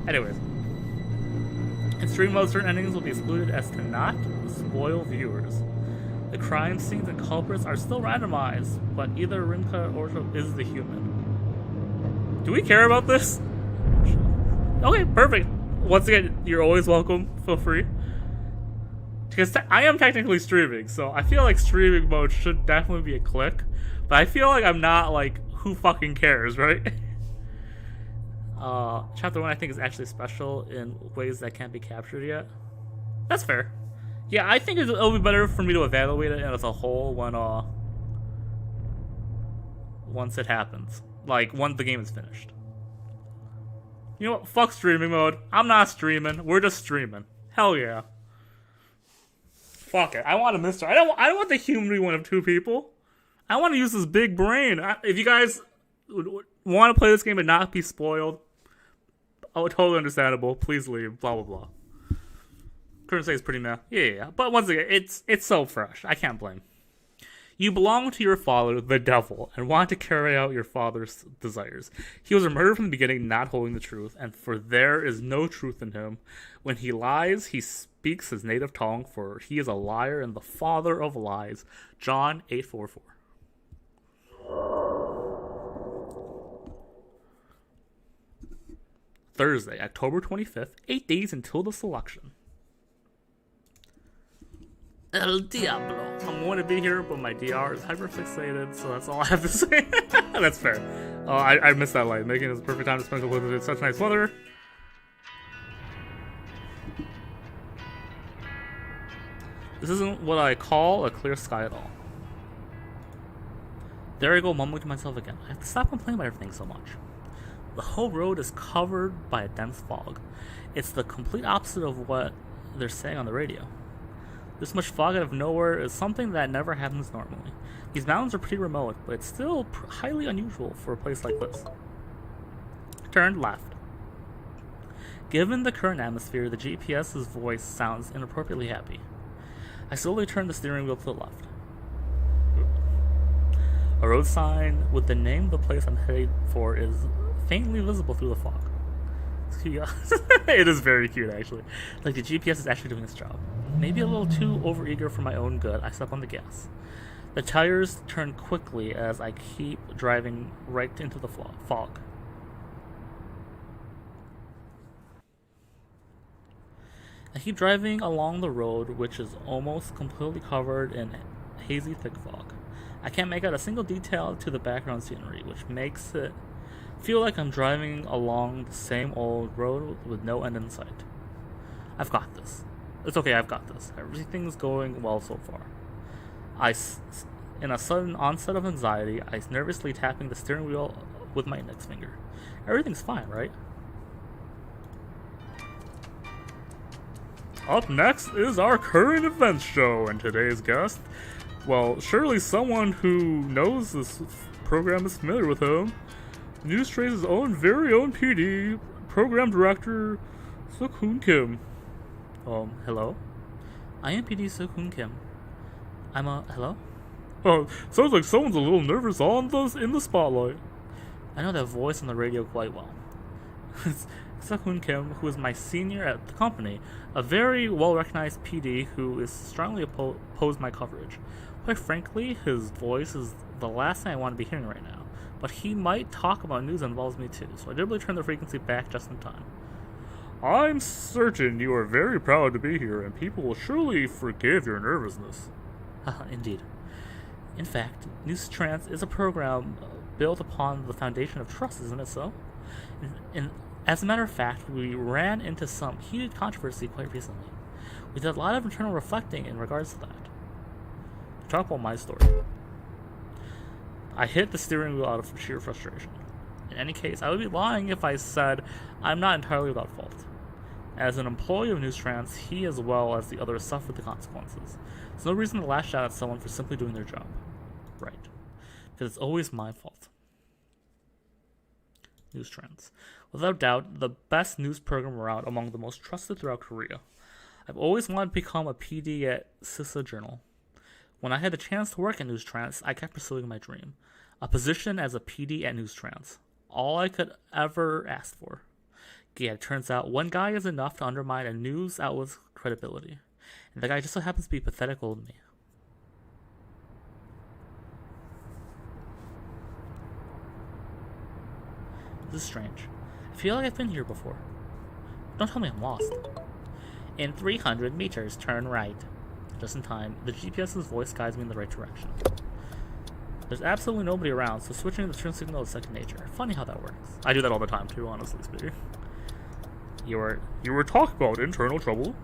Anyways. In stream mode, certain endings will be excluded as to not spoil viewers. The crime scenes and culprits are still randomized, but either Rinka or is the human. Do we care about this? Okay, perfect. Once again, you're always welcome. Feel free. Because I am technically streaming, so I feel like streaming mode should definitely be a click. But I feel like I'm not like, who fucking cares, right? Chapter 1 I think is actually special in ways that can't be captured yet. That's fair. Yeah, I think it'll be better for me to evaluate it as a whole when once it happens. Like, once the game is finished. You know what? Fuck streaming mode. I'm not streaming. We're just streaming. Hell yeah. Fuck it. I want a mystery. I don't want the human to be one of 2 people. I want to use this big brain. If you guys want to play this game and not be spoiled, totally understandable. Please leave. Blah blah blah. Current state is pretty meh. Yeah. But once again, it's so fresh. I can't blame. You belong to your father, the devil, and want to carry out your father's desires. He was a murderer from the beginning, not holding the truth, and for there is no truth in him. When he lies, he speaks his native tongue, for he is a liar and the father of lies. John 8:44. Thursday, October 25th, 8 days until the selection. El Diablo. I'm going to be here, but my DR is hyperfixated, so that's all I have to say. That's fair. I missed that light. Making this the perfect time to spend with it in such nice weather. This isn't what I call a clear sky at all. There I go, mumbling to myself again. I have to stop complaining about everything so much. The whole road is covered by a dense fog. It's the complete opposite of what they're saying on the radio. This much fog out of nowhere is something that never happens normally. These mountains are pretty remote, but it's still highly unusual for a place like this. Turned left. Given the current atmosphere, the GPS's voice sounds inappropriately happy. I slowly turn the steering wheel to the left. A road sign with the name of the place I'm headed for is faintly visible through the fog. It's cute. It is very cute, actually. Like the GPS is actually doing its job. Maybe a little too overeager for my own good, I step on the gas. The tires turn quickly as I keep driving right into the fog. I keep driving along the road, which is almost completely covered in hazy, thick fog. I can't make out a single detail to the background scenery, which makes it feel like I'm driving along the same old road with no end in sight. I've got this. It's okay, I've got this. Everything's going well so far. In a sudden onset of anxiety, I nervously tapping the steering wheel with my index finger. Everything's fine, right? Up next is our current events show, and today's guest, well, surely someone who knows this program is familiar with him. News Trace's own very own PD, program director, Suk-hoon Kim. Hello? I am PD Suk-hoon Kim. Hello? Oh, sounds like someone's a little nervous in the spotlight. I know that voice on the radio quite well. It's Suk-hoon Kim, who is my senior at the company, a very well-recognized PD who is strongly opposed my coverage. Quite frankly, his voice is the last thing I want to be hearing right now, but he might talk about news that involves me too, so I deliberately turned the frequency back just in time. I'm certain you are very proud to be here, and people will surely forgive your nervousness. Indeed. In fact, News Trance is a program built upon the foundation of trust, isn't it so? As a matter of fact, we ran into some heated controversy quite recently. We did a lot of internal reflecting in regards to that. To talk about my story. I hit the steering wheel out of sheer frustration. In any case, I would be lying if I said I'm not entirely without fault. As an employee of Newstrans, he as well as the others suffered the consequences. There's no reason to lash out at someone for simply doing their job. Right. Because it's always my fault. Newstrans. Without doubt, the best news program around, among the most trusted throughout Korea. I've always wanted to become a PD at Sissa Journal. When I had the chance to work at Newstrans, I kept pursuing my dream. A position as a PD at Newstrans. All I could ever ask for. Yeah, it turns out one guy is enough to undermine a news outlet's credibility. And the guy just so happens to be pathetical to me. This is strange. I feel like I've been here before. Don't tell me I'm lost. In 300 meters, turn right. Just in time, the GPS's voice guides me in the right direction. There's absolutely nobody around, so switching to the turn signal is second nature. Funny how that works. I do that all the time too, honestly speaking. You were talking about internal trouble?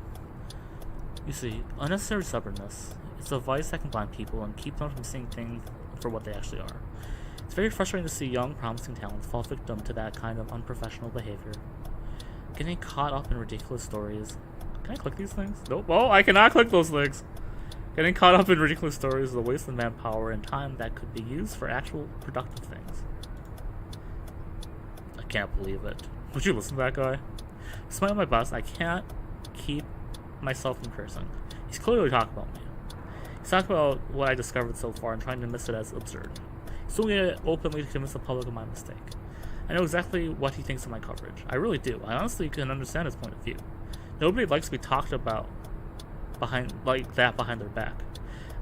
You see, unnecessary stubbornness. It's a vice that can blind people and keep them from seeing things for what they actually are. It's very frustrating to see young, promising talents fall victim to that kind of unprofessional behavior. Getting caught up in ridiculous stories. Can I click these things? Nope. Oh, I cannot click those things. Getting caught up in ridiculous stories is a waste of manpower and time that could be used for actual productive things. I can't believe it. Would you listen to that guy? Despite my best, I can't keep myself from cursing. He's clearly talking about me. He's talking about what I discovered so far and trying to dismiss it as absurd. He's doing it openly to convince the public of my mistake. I know exactly what he thinks of my coverage. I really do. I honestly can understand his point of view. Nobody likes to be talked about behind their back.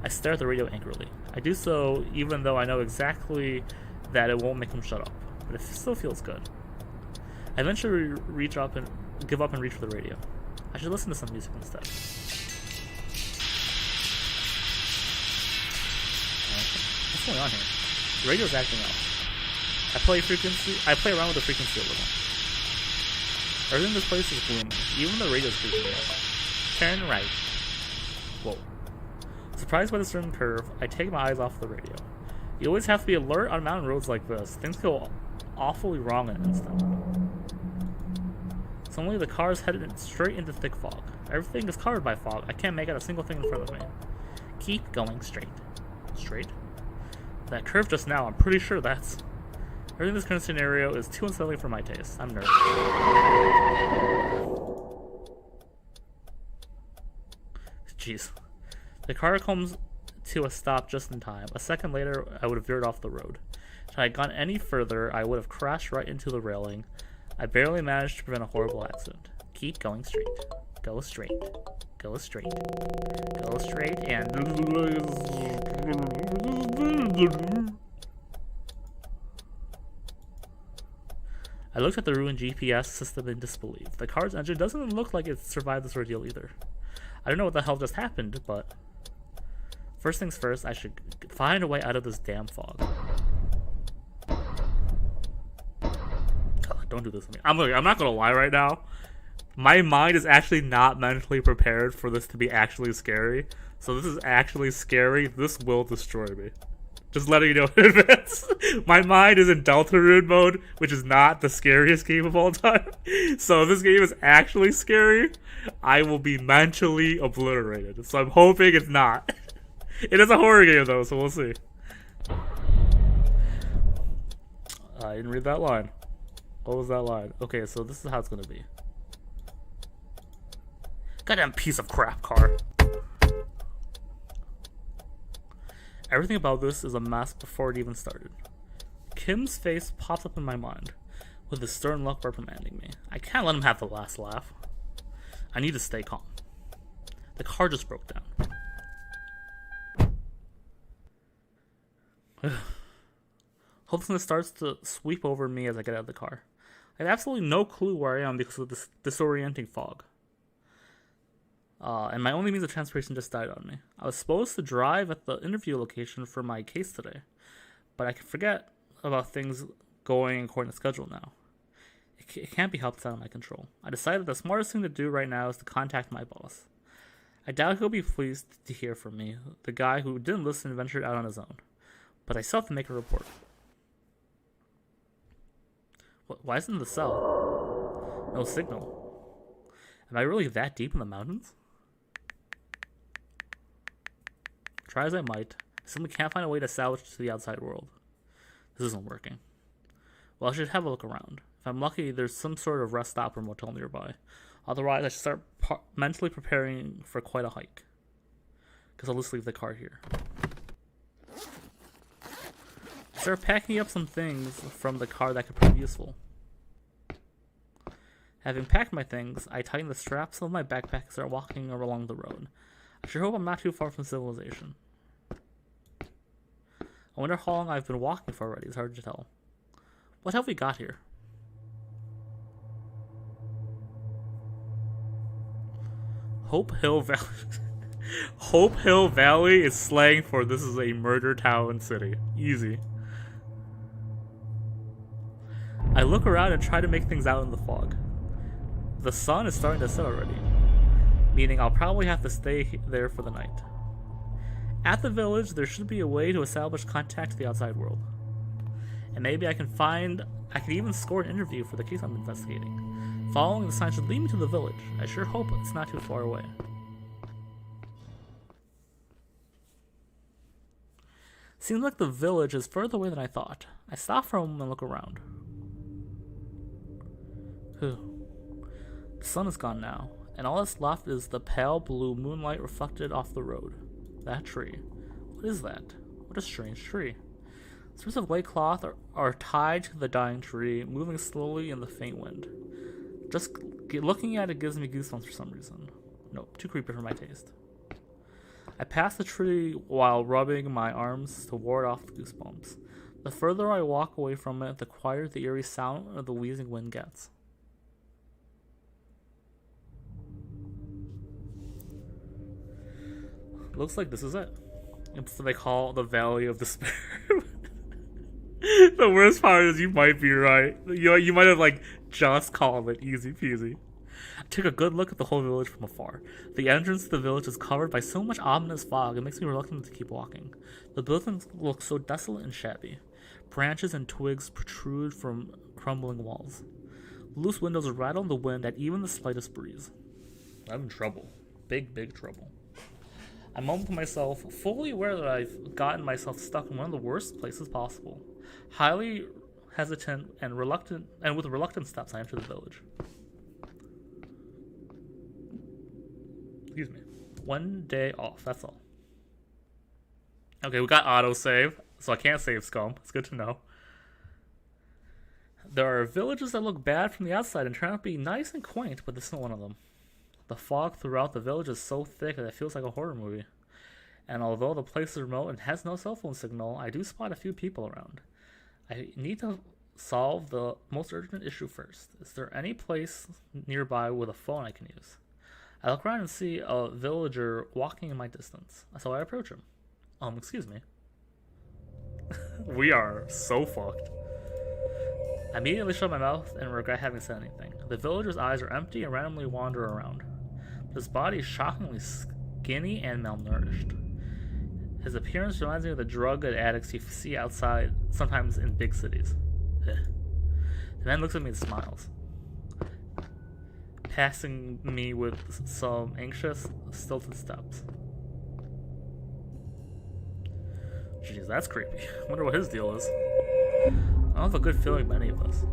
I stare at the radio angrily. I do so even though I know exactly that it won't make him shut up, but it still feels good. I eventually give up and reach for the radio. I should listen to some music instead. What's going on here? The radio's acting up. I play around with the frequency a little. Everything in this place is gloomy. Even the radio's creeping me out. Turn right. Whoa. Surprised by the certain curve, I take my eyes off the radio. You always have to be alert on mountain roads like this. Things go awfully wrong in an instant. Suddenly the car is headed straight into thick fog. Everything is covered by fog. I can't make out a single thing in front of me. Keep going straight. Straight? That curve just now, I'm pretty sure that's... Everything in this current scenario is too unsettling for my taste. I'm nervous. Jeez. The car comes to a stop just in time. A second later, I would have veered off the road. If I had gone any further, I would have crashed right into the railing. I barely managed to prevent a horrible accident. Keep going straight. Go straight. Go straight. Go straight and... I looked at the ruined GPS system in disbelief. The car's engine doesn't look like it survived this ordeal either. I don't know what the hell just happened, but first things first, I should find a way out of this damn fog. Don't do this to me. I'm not gonna lie right now. My mind is actually not mentally prepared for this to be actually scary. So this is actually scary. This will destroy me. Just letting you know in advance. My mind is in deltarune mode, which is not the scariest game of all time. So if this game is actually scary, I will be mentally obliterated. So I'm hoping it's not. It is a horror game though, so we'll see. I didn't read that line. What was that line? Okay, so this is how it's gonna be. Goddamn piece of crap car. Everything about this is a mess before it even started. Kim's face pops up in my mind, with his stern look reprimanding me. I can't let him have the last laugh. I need to stay calm. The car just broke down. Hopelessness starts to sweep over me as I get out of the car. I have absolutely no clue where I am because of this disorienting fog. And my only means of transportation just died on me. I was supposed to drive at the interview location for my case today, but I can forget about things going according to schedule now. It can't be helped, it's out of my control. I decided the smartest thing to do right now is to contact my boss. I doubt he'll be pleased to hear from me, the guy who didn't listen and ventured out on his own. But I still have to make a report. Why isn't the cell? No signal. Am I really that deep in the mountains? Try as I might, I simply can't find a way to salvage to the outside world. This isn't working. Well, I should have a look around. If I'm lucky, there's some sort of rest stop or motel nearby. Otherwise, I should start mentally preparing for quite a hike. Because I'll just leave the car here. Start packing up some things from the car that could prove useful. Having packed my things, I tighten the straps of my backpack and start walking along the road. I sure hope I'm not too far from civilization. I wonder how long I've been walking for already. It's hard to tell. What have we got here? Hope Hill Valley. Hope Hill Valley is slang for this is a murder town city. Easy. I look around and try to make things out in the fog. The sun is starting to set already, meaning I'll probably have to stay there for the night. At the village, there should be a way to establish contact to the outside world. And maybe I can even score an interview for the case I'm investigating. Following the sign should lead me to the village. I sure hope it's not too far away. Seems like the village is further away than I thought. I stop for a moment and look around. The sun is gone now, and all that's left is the pale blue moonlight reflected off the road. That tree. What is that? What a strange tree. Strips of white cloth are tied to the dying tree, moving slowly in the faint wind. Just looking at it gives me goosebumps for some reason. Nope, too creepy for my taste. I pass the tree while rubbing my arms to ward off the goosebumps. The further I walk away from it, the quieter the eerie sound of the wheezing wind gets. Looks like this is it. It's what they call the Valley of Despair. The worst part is you might be right. You might have just called it easy peasy. I took a good look at the whole village from afar. The entrance to the village is covered by so much ominous fog it makes me reluctant to keep walking. The buildings look so desolate and shabby. Branches and twigs protrude from crumbling walls. Loose windows rattle in the wind at even the slightest breeze. I'm in trouble. Big trouble. I mumble to myself, fully aware that I've gotten myself stuck in one of the worst places possible. Highly hesitant and with reluctant steps, I enter the village. Excuse me. One day off, that's all. Okay, we got autosave, so I can't save scum. It's good to know. There are villages that look bad from the outside and turn out to be nice and quaint, but this isn't one of them. The fog throughout the village is so thick that it feels like a horror movie. And although the place is remote and has no cell phone signal, I do spot a few people around. I need to solve the most urgent issue first. Is there any place nearby with a phone I can use? I look around and see a villager walking in my distance, so I approach him. Excuse me. We are so fucked. I immediately shut my mouth and regret having said anything. The villager's eyes are empty and randomly wander around. His body is shockingly skinny and malnourished. His appearance reminds me of the drug addicts you see outside, sometimes in big cities. The man looks at me and smiles, passing me with some anxious, stilted steps. Jeez, that's creepy. I wonder what his deal is. I don't have a good feeling about any of this.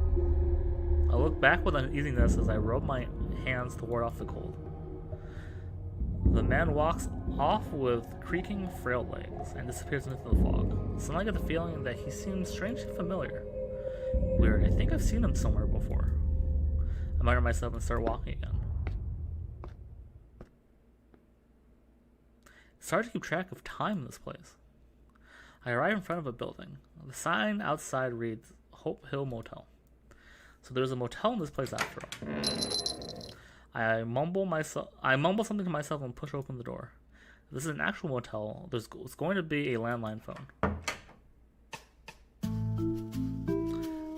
I look back with uneasiness as I rub my hands to ward off the cold. The man walks off with creaking, frail legs and disappears into the fog. Suddenly I get the feeling that he seems strangely familiar. Weird, I think I've seen him somewhere before. I mutter myself and start walking again. It's hard to keep track of time in this place. I arrive in front of a building. The sign outside reads Hope Hill Motel. So there's a motel in this place after all. I mumble something to myself and push open the door. If this is an actual motel, there's going to be a landline phone.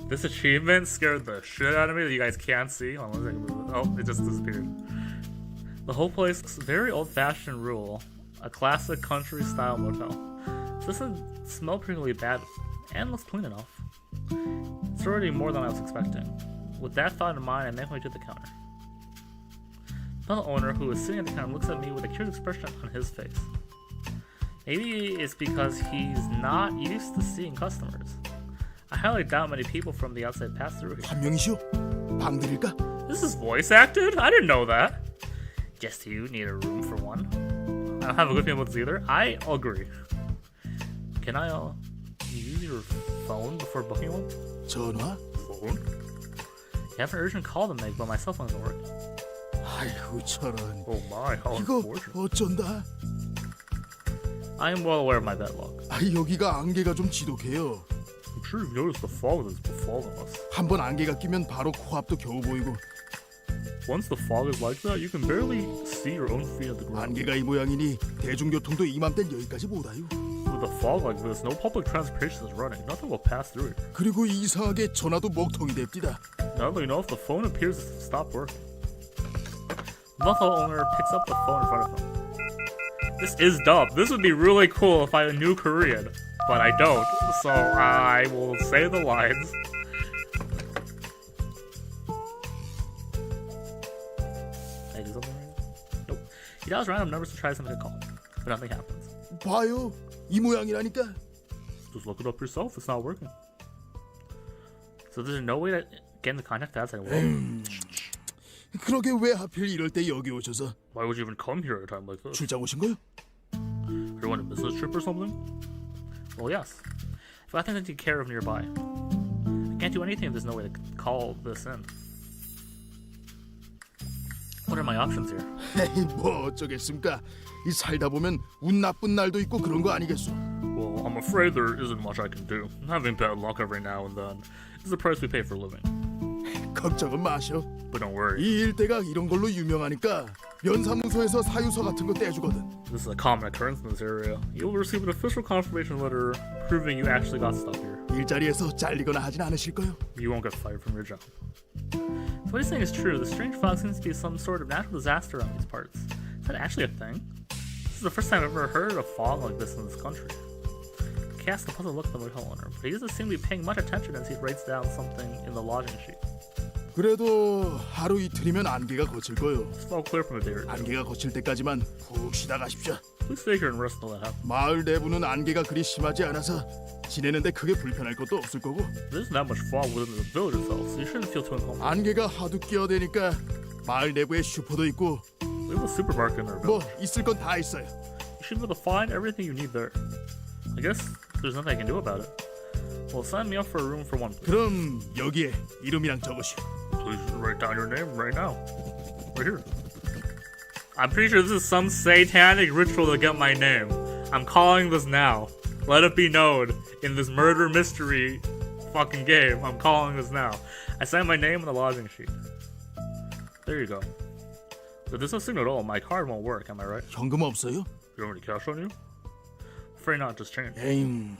This achievement scared the shit out of me that you guys can't see. Hold on, let me move it. Oh, it just disappeared. The whole place is very old-fashioned rule, a classic country-style motel. This doesn't smell particularly bad and looks clean enough. It's already more than I was expecting. With that thought in mind, I make my way to the counter. The owner, who is sitting at the counter, looks at me with a curious expression on his face. Maybe it's because he's not used to seeing customers. I highly doubt many people from the outside pass through here. 한 명이시오? 방 드릴까? This is voice acted? I didn't know that. Just you need a room for one. I don't have a good feeling about this either. I agree. Can I use your phone before booking one? 전화? Phone? I have an urgent call to make, but my cell phone isn't working. 아이고 저런. Oh my, how 이거 unfortunate. 어쩐다? I am well aware of my bad luck. 여기가 안개가 좀 지독해요. I'm sure you've noticed the fog that's befallen us. 한번 안개가 끼면 바로 코앞도 겨우 보이고. Once the fog is like that, you can barely see your own feet at the ground. 안개가 이 모양이니 대중교통도 이맘땐 여기까지 못 와요. With a fog like this, no public transportation is running. Nothing will pass through here. 그리고 이상하게 전화도 먹통이 됩디다. Now that you know if the phone appears to stop working. The motel owner picks up the phone in front of him. This is dumb. This would be really cool if I knew Korean, but I don't, so I will say the lines. Can I do something right now? Nope. He dials random numbers to try to make a call, but nothing happens. 봐요. 이 모양이라니까. Just look it up yourself. It's not working. So there's no way to get into contact with the outside world. 그러게 왜 하필 이럴 때 여기 오셔서 Why would you even come here at a time like this? 출장 오신 거요? Are you on a business trip or something? Well, yes. I've got things to take care of nearby. I can't do anything if there's no way to call this in. What are my options here? 에이 뭐 어쩌겠습니까? 이 살다 보면 운 나쁜 날도 있고 그런 거 아니겠소? Well, I'm afraid there isn't much I can do. Having bad luck every now and then is the price we pay for living. 걱정은 마셔. But don't worry, 이 일대가 이런 걸로 유명하니까 면사무소에서 사유서 같은 거 떼주거든. this is a common occurrence in this area. You'll receive an official confirmation letter proving you actually got stuff here. 일자리에서 잘리거나 하진 않으실 거요. You won't get fired from your job. So what he's saying is true. The strange fog seems to be some sort of natural disaster around these parts. Is that actually a thing? This is the first time I've ever heard of fog like this in this country. He casts a puzzled look at the motel owner, but he doesn't seem to be paying much attention as he writes down something in the lodging sheet. 그래도 하루 이틀이면 안개가 거칠 거요. It's all clear from a day or two. 안개가 거칠 때까지만 푹 쉬다 가십시오. Please stay here and rest until that happens. 마을 내부는 안개가 그리 심하지 않아서 지내는데 크게 불편할 것도 없을 거고. There isn't that much fog within the village itself, so you shouldn't feel too uncomfortable. 안개가 하도 끼어대니까 마을 내부에 슈퍼도 있고 We have a supermarket in our 뭐 village. 있을 건 다 있어요. You should be able to find everything you need there. I guess there's nothing I can do about it. Well, sign me up for a room for one, please. 그럼 여기에 이름이랑 적으시오. Please write down your name right now. Right here. I'm pretty sure this is some satanic ritual to get my name. I'm calling this now. Let it be known in this murder mystery fucking game. I'm calling this now. I signed my name on the lodging sheet. There you go. But there's no signal at all. My card won't work, am I right? 현금 없어요? You don't have any cash on you? Afraid not, just change. 에임,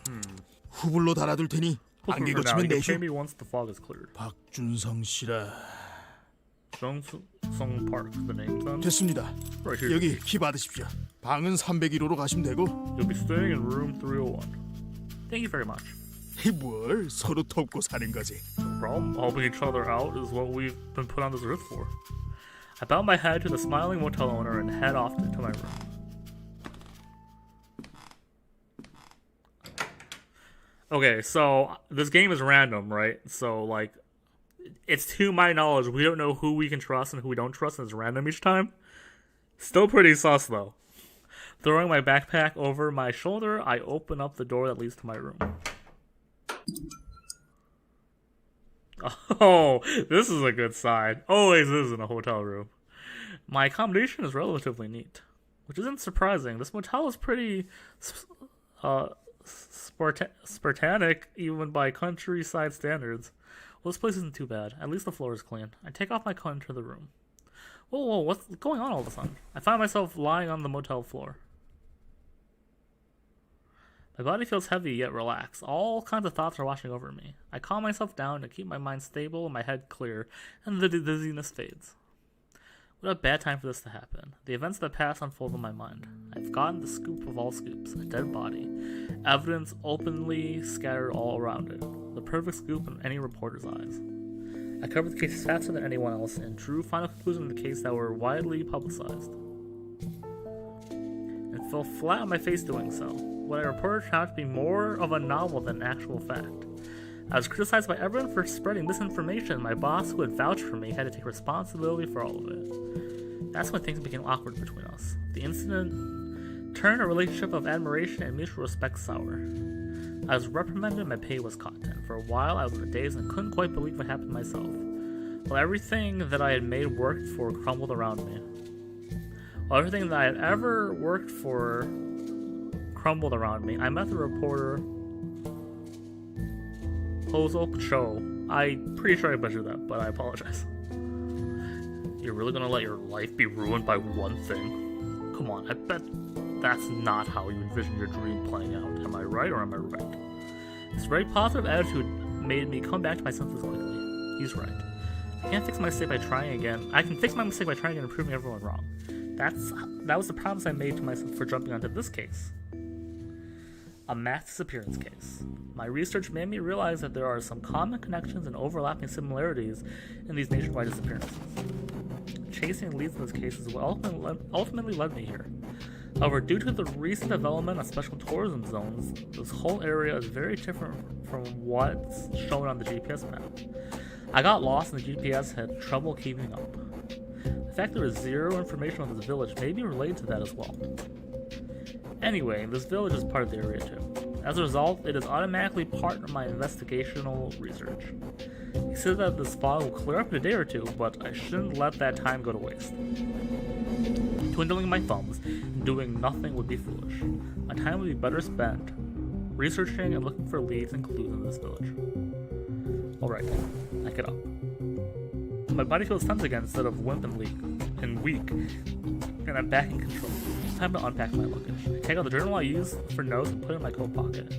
후불로 달아둘 테니 안개 For now, 거치면 you can 내죠. pay me once the fog is cleared. 박준성 씨라. Song Park, the name then. 됐습니다. Right here. 여기 키 받으십시오. 방은 301호로 가시면 되고. You'll be staying in room 301. Thank you very much. 뭘 서로 돕고 사는 거지. No problem. Helping each other out is what we've been put on this earth for. I bow my head to the smiling motel owner and head off to my room. Okay, so this game is random, right? So, like, it's to my knowledge, we don't know who we can trust and who we don't trust, and it's random each time. Still pretty sus, though. Throwing my backpack over my shoulder, I open up the door that leads to my room. Oh, this is a good sign. Always is in a hotel room. My accommodation is relatively neat, which isn't surprising. This motel is pretty Spartanic, even by countryside standards. Well, this place isn't too bad. At least the floor is clean. I take off my coat and enter the room. Whoa, what's going on all of a sudden? I find myself lying on the motel floor. My body feels heavy yet relaxed. All kinds of thoughts are washing over me. I calm myself down to keep my mind stable and my head clear, and the dizziness fades. What a bad time for this to happen. The events of the past unfold in my mind. I've gotten the scoop of all scoops, a dead body. Evidence openly scattered all around it. The perfect scoop in any reporter's eyes. I covered the case faster than anyone else and drew final conclusions of the case that were widely publicized. And fell flat on my face doing so. What I reported turned out to be more of a novel than an actual fact. I was criticized by everyone for spreading misinformation. My boss, who had vouched for me, had to take responsibility for all of it. That's when things became awkward between us. The incident turned a relationship of admiration and mutual respect sour. I was reprimanded and my pay was cut, and for a while I was in a daze and couldn't quite believe what happened to myself. While everything that I had made worked for crumbled around me. While everything that I had ever worked for crumbled around me, I met the reporter Hozok Cho. I'm pretty sure I butchered that, but I apologize. You're really gonna let your life be ruined by one thing? Come on, I bet that's not how you envision your dream playing out. Am I right or am I right? His very positive attitude made me come back to my senses quickly. He's right. I can't fix my mistake by trying again. I can fix my mistake by trying again and proving everyone wrong. That was the promise I made to myself for jumping onto this case. A mass disappearance case. My research made me realize that there are some common connections and overlapping similarities in these nationwide disappearances. Chasing leads in this case is what ultimately led me here. However, due to the recent development of special tourism zones, this whole area is very different from what's shown on the GPS map. I got lost and the GPS had trouble keeping up. The fact there is zero information on this village may be related to that as well. Anyway, this village is part of the area too. As a result, it is automatically part of my investigational research. He said that this fog will clear up in a day or two, but I shouldn't let that time go to waste. Twiddling my thumbs and doing nothing would be foolish. My time would be better spent researching and looking for leads and clues in this village. Alright, I get up. My body feels tense again instead of limp and weak, and I'm back in control. Time to unpack my luggage. I take out the journal I use for notes and put it in my coat pocket.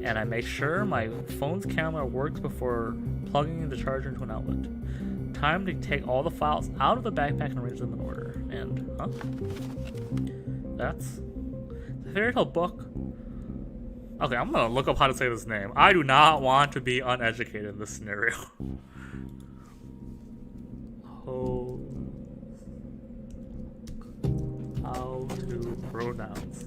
And I make sure my phone's camera works before plugging the charger into an outlet. Time to take all the files out of the backpack and arrange them in order. And, that's the fairy tale book. Okay, I'm gonna look up how to say this name. I do not want to be uneducated in this scenario. How to pronounce.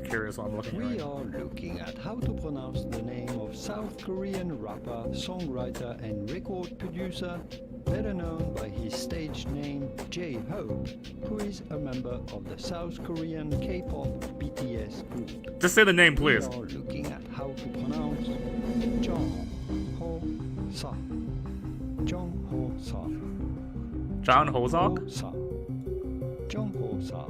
Curious what I'm looking We at. are looking at how to pronounce the name of South Korean rapper, songwriter, and record producer, better known by his stage name J-Hope, who is a member of the South Korean K-pop BTS group. Just say the name, please. We are looking at how to pronounce Jong Ho Sa. Jong Ho-sa. John Hozok? Ho-sa. John Ho-sa.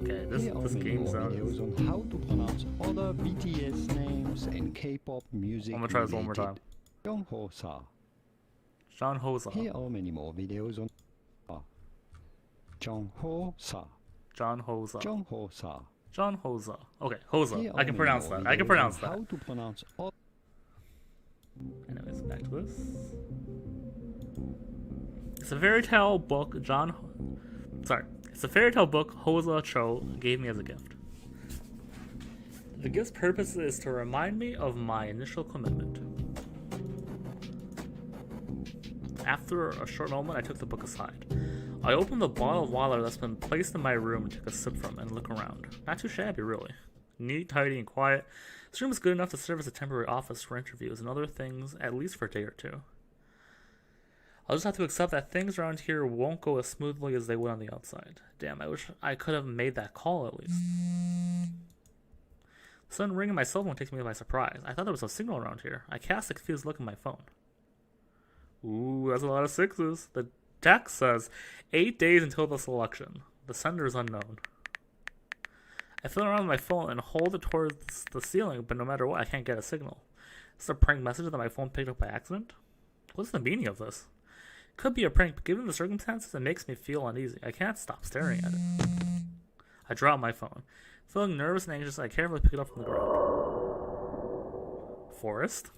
Okay, Here are this many game more sounds. videos on how to pronounce other BTS names and K-pop music. I'm gonna try this one more related. time. John Ho-sa. John Hozok. Here are many more videos on John Ho-sa. John Hozok. John Ho-sa. John Hoza. Okay, Hoza. Here I are can many pronounce more that. I can videos pronounce on that. How to pronounce Anyways, back to this. It's a fairy tale book it's a fairy tale book Hoza Cho gave me as a gift. The gift's purpose is to remind me of my initial commitment. After a short moment, I took the book aside. I opened the bottle of water that's been placed in my room and took a sip from it and looked around. Not too shabby, really. Neat, tidy, and quiet. This room is good enough to serve as a temporary office for interviews and other things, at least for a day or two. I'll just have to accept that things around here won't go as smoothly as they would on the outside. Damn, I wish I could have made that call at least. The sudden ring on my cell phone takes me by surprise. I thought there was a signal around here. I cast a confused look at my phone. Ooh, that's a lot of sixes. The text says, 8 days until the selection. The sender is unknown. I fiddle around with my phone and hold it towards the ceiling, but no matter what, I can't get a signal. Is this a prank message that my phone picked up by accident? What's the meaning of this? Could be a prank, but given the circumstances, it makes me feel uneasy. I can't stop staring at it. I drop my phone. Feeling nervous and anxious, I carefully pick it up from the ground. Forest?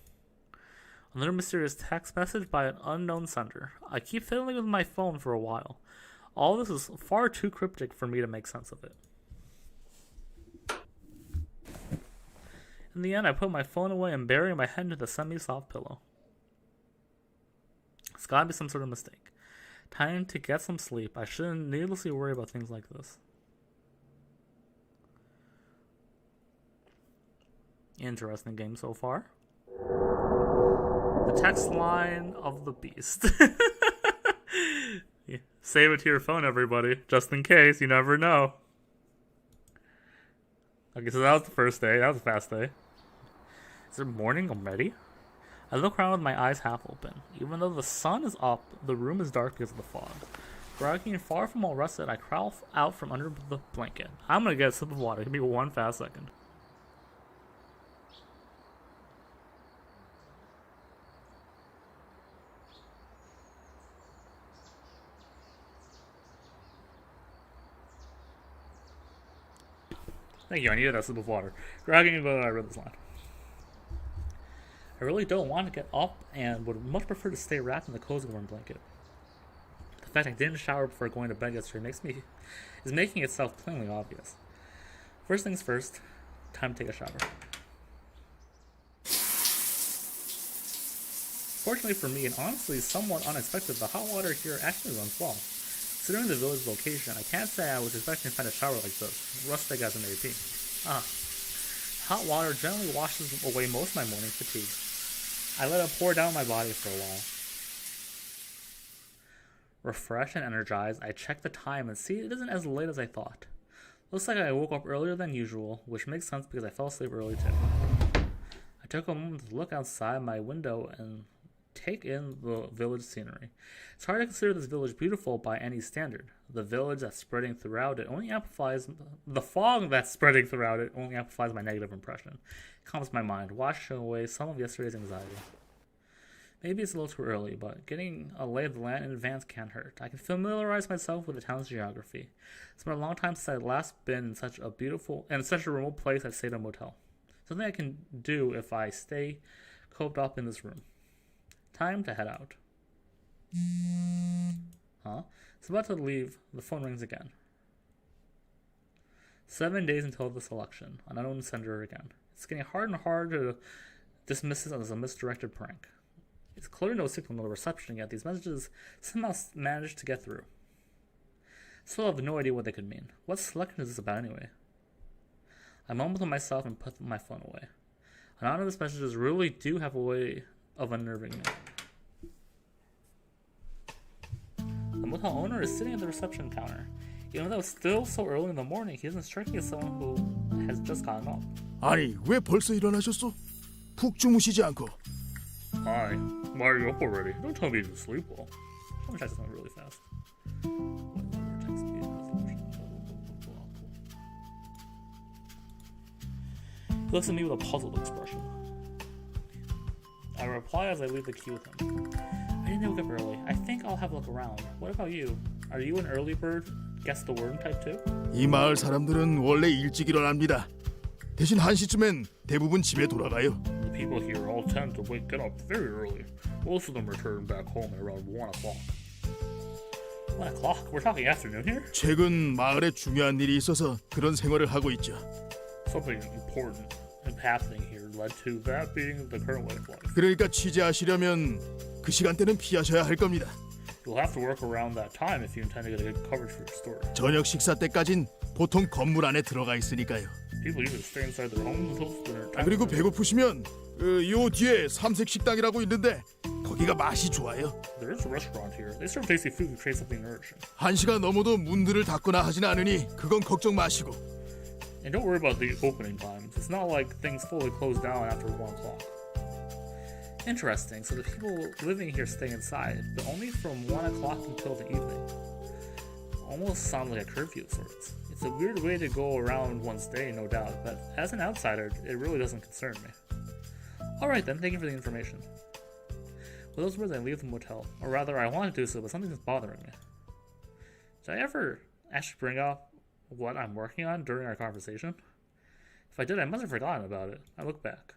Another mysterious text message by an unknown sender. I keep fiddling with my phone for a while. All this is far too cryptic for me to make sense of it. In the end, I put my phone away and bury my head into the semi-soft pillow. It's gotta be some sort of mistake. Time to get some sleep. I shouldn't needlessly worry about things like this. Interesting game so far. The text line of the beast. Yeah. Save it to your phone, everybody. Just in case. You never know. Okay, so that was the first day. That was a fast day. Is it morning already? I look around with my eyes half open. Even though the sun is up, the room is dark because of the fog. Groggy and far from all rested, I crawl out from under the blanket. I'm gonna get a sip of water. Give me one fast second. Thank you, I needed that sip of water. Groggy, but I read this line. I really don't want to get up and would much prefer to stay wrapped in the cozy warm blanket. The fact I didn't shower before going to bed yesterday is making itself plainly obvious. First things first, time to take a shower. Fortunately for me, and honestly somewhat unexpected, the hot water here actually runs well. Considering the village location, I can't say I was expecting to find a shower like this, rustic as it may be. Hot water generally washes away most of my morning fatigue. I let it pour down my body for a while. Refreshed and energized, I check the time and see it isn't as late as I thought. Looks like I woke up earlier than usual, which makes sense because I fell asleep early too. I took a moment to look outside my window and take in the village scenery. It's hard to consider this village beautiful by any standard. The village that's spreading throughout it only amplifies the fog that's spreading throughout it only amplifies my negative impression. It calms my mind, washing away some of yesterday's anxiety. Maybe it's a little too early, but getting a lay of the land in advance can't hurt. I can familiarize myself with the town's geography. It's been a long time since I'd last been in such a beautiful and such a remote place. I'd stayed in a motel. Something I can do if I stay coped up in this room. Time to head out. It's about to leave. The phone rings again. 7 days until the selection. An unknown sender again. It's getting harder and harder to dismiss this as a misdirected prank. It's clearly no signal, no reception, yet these messages somehow managed to get through. Still have no idea what they could mean. What selection is this about anyway? I mumbled to myself and put my phone away. Anonymous messages really do have a way of unnerving me. The motel owner is sitting at the reception counter. Even though it's still so early in the morning, he doesn't strike me as someone who has just gotten up. 아니, 왜 벌써 일어나셨어? 푹 주무시지 않고. Hi. Why are you up already? Don't tell me you didn't sleep well. Let me try something really fast. Text speed resolution. He looks at me with a puzzled expression. I reply as I leave the queue with him. I didn't wake up early. I think I'll have a look around. What about you? Are you an early bird? Guess the word type too? 이 마을 사람들은 원래 일찍 일어납니다. 대신 1시쯤엔 대부분 집에 돌아가요. The people here all tend to get up very early. Most of them return back home at around 1 o'clock. 1 o'clock? We're talking afternoon here? 최근 마을에 중요한 일이 있어서 그런 생활을 하고 있죠. Something important happening here led to that being the current way of life. 그러니까 취재하시려면 그 시간대는 피하셔야 할 겁니다. You'll have to work around that time if you intend to get a good coverage for your story. 저녁 식사 때까진 보통 건물 안에 들어가 있으니까요. People usually stay inside their homes until dinner time. 그리고 배고프시면 요 뒤에 삼색 식당이라고 있는데 거기가 맛이 좋아요. There is a restaurant here. They serve tasty food to create something nourishing. 1시가 넘어도 문들을 닫거나 하진 않으니 그건 걱정 마시고. And don't worry about the opening times. It's not like things fully close down after 1 o'clock. Interesting. So the people living here stay inside, but only from 1 o'clock until the evening. Almost sounds like a curfew of sorts. It's a weird way to go around one's day, no doubt, but as an outsider, it really doesn't concern me. Alright then, thank you for the information. With those words, I leave the motel. Or rather, I want to do so, but something is bothering me. Did I ever actually bring up what I'm working on during our conversation? If I did, I must have forgotten about it. I look back.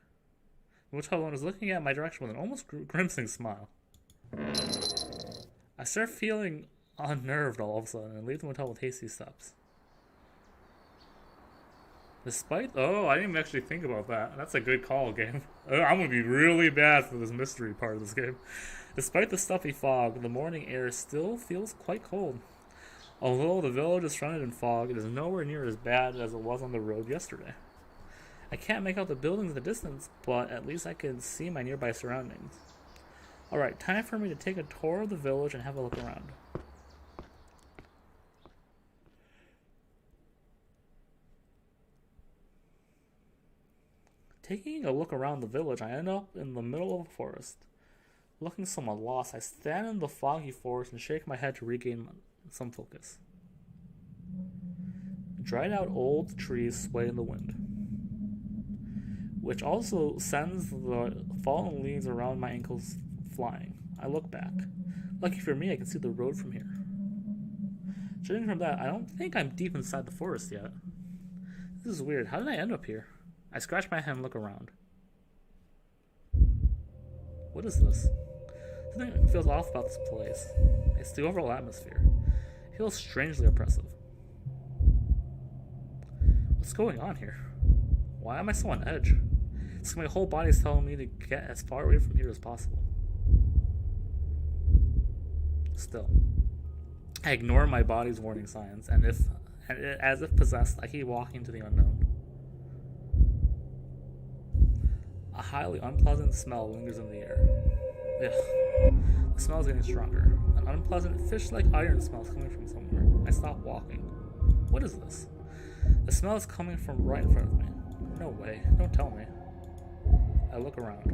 The motel owner is looking at my direction with an almost grimacing smile. I start feeling unnerved all of a sudden and leave the motel with hasty steps. Oh, I didn't even actually think about that. That's a good call, game. I'm gonna be really bad for this mystery part of this game. Despite the stuffy fog, the morning air still feels quite cold. Although the village is shrouded in fog, it is nowhere near as bad as it was on the road yesterday. I can't make out the buildings in the distance, but at least I can see my nearby surroundings. Alright, time for me to take a tour of the village and have a look around. Taking a look around the village, I end up in the middle of a forest. Looking somewhat lost, I stand in the foggy forest and shake my head to regain some focus. Dried out old trees sway in the wind, which also sends the fallen leaves around my ankles flying. I look back. Lucky for me, I can see the road from here. Judging from that, I don't think I'm deep inside the forest yet. This is weird. How did I end up here? I scratch my head and look around. What is this? Something feels off about this place. It's the overall atmosphere. It feels strangely oppressive. What's going on here? Why am I so on edge? It's like my whole body is telling me to get as far away from here as possible. Still, I ignore my body's warning signs, and as if possessed, I keep walking to the unknown. A highly unpleasant smell lingers in the air. Ugh. The smell is getting stronger. An unpleasant fish-like iron smell is coming from somewhere. I stop walking. What is this? The smell is coming from right in front of me. No way. Don't tell me. I look around.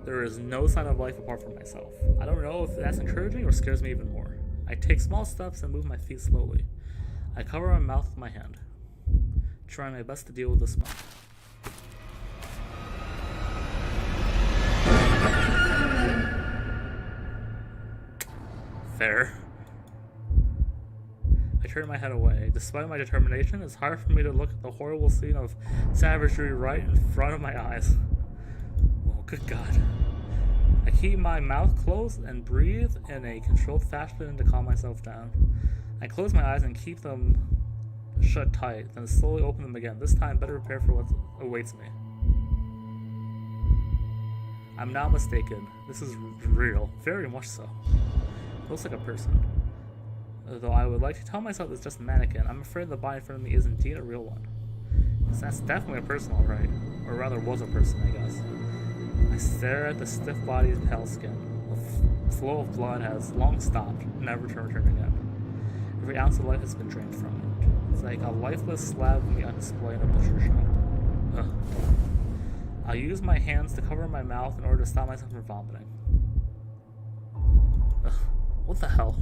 There is no sign of life apart from myself. I don't know if that's encouraging or scares me even more. I take small steps and move my feet slowly. I cover my mouth with my hand, trying my best to deal with the smell. Fair. I turn my head away. Despite my determination, it's hard for me to look at the horrible scene of savagery right in front of my eyes. Oh, good God. I keep my mouth closed and breathe in a controlled fashion to calm myself down. I close my eyes and keep them shut tight, then slowly open them again, this time better prepared for what awaits me. I'm not mistaken. This is real. Very much so. It looks like a person. Though I would like to tell myself it's just a mannequin, I'm afraid the body in front of me is indeed a real one. So that's definitely a person, alright. Or rather, was a person, I guess. I stare at the stiff body's pale skin. The flow of blood has long stopped, never to return again. Every ounce of life has been drained from it. It's like a lifeless slab we on display in a butcher shop. Ugh. I'll use my hands to cover my mouth in order to stop myself from vomiting. Ugh, what the hell?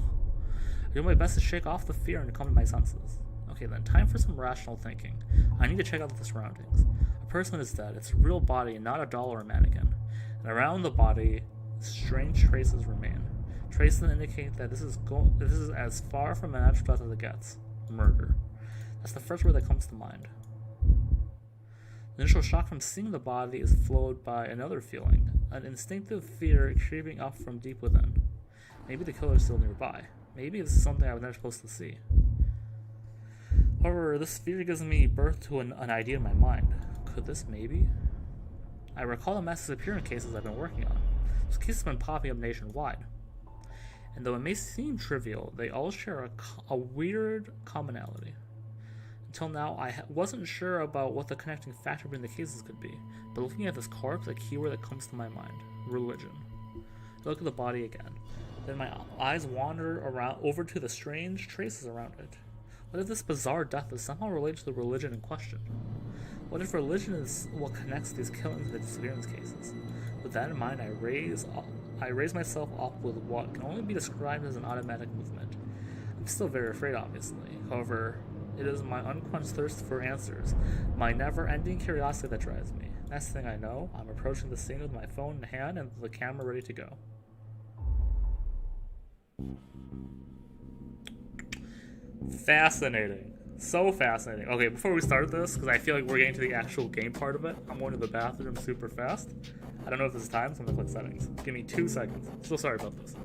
I do my best to shake off the fear and to come to my senses. Okay then, time for some rational thinking. I need to check out the surroundings. A person is dead. It's a real body and not a doll or a mannequin. And around the body, strange traces remain. Traces that indicate that this is as far from a natural death as it gets. Murder. That's the first word that comes to mind. The initial shock from seeing the body is followed by another feeling, an instinctive fear creeping up from deep within. Maybe the killer is still nearby. Maybe this is something I was never supposed to see. However, this fear gives me birth to an idea in my mind. Could this maybe? I recall the mass disappearance cases I've been working on. Those cases have been popping up nationwide. And though it may seem trivial, they all share a weird commonality. Until now, I wasn't sure about what the connecting factor between the cases could be, but looking at this corpse, a keyword that comes to my mind: religion. I look at the body again. Then my eyes wander around over to the strange traces around it. What if this bizarre death is somehow related to the religion in question? What if religion is what connects these killings and the disappearance cases? With that in mind, I raise myself up with what can only be described as an automatic movement. I'm still very afraid, obviously. However, it is my unquenched thirst for answers, my never-ending curiosity that drives me. Next thing I know, I'm approaching the scene with my phone in hand and the camera ready to go. Fascinating. So fascinating. Okay, before we start this, because I feel like we're getting to the actual game part of it, I'm going to the bathroom super fast. I don't know if this is time, so I'm going to click settings. Give me 2 seconds. So sorry about this.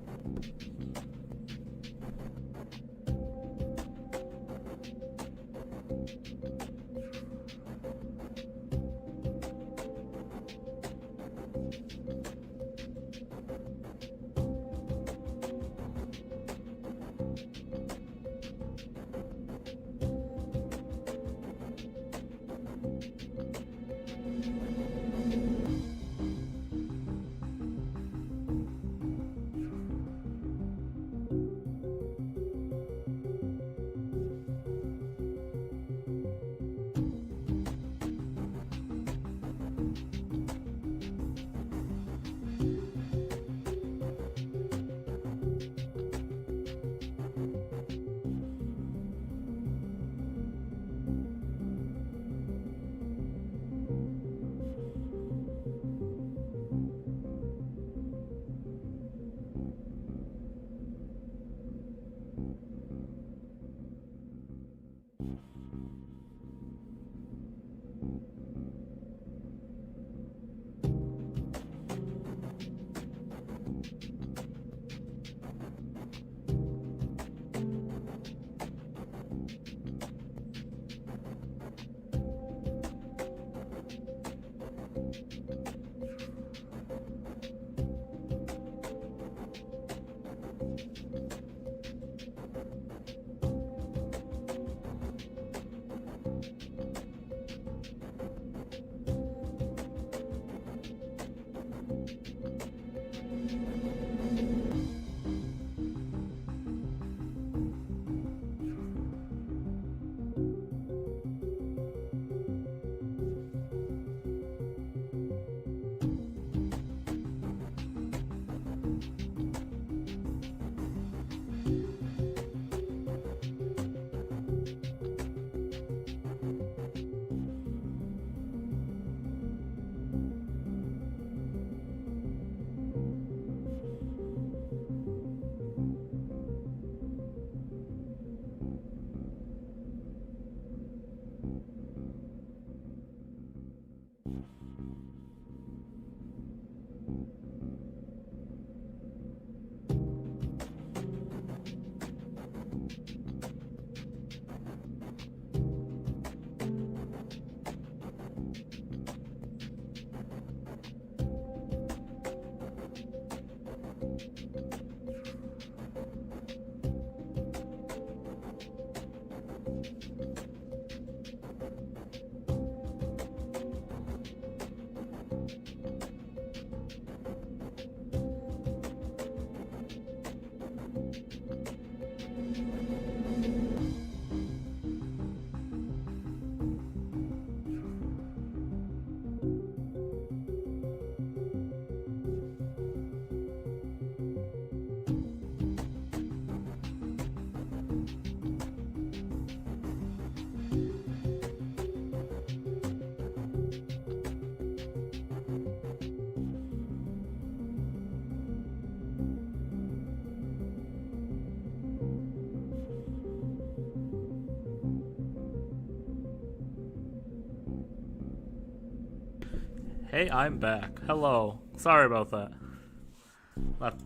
Hey, I'm back. Hello. Sorry about that.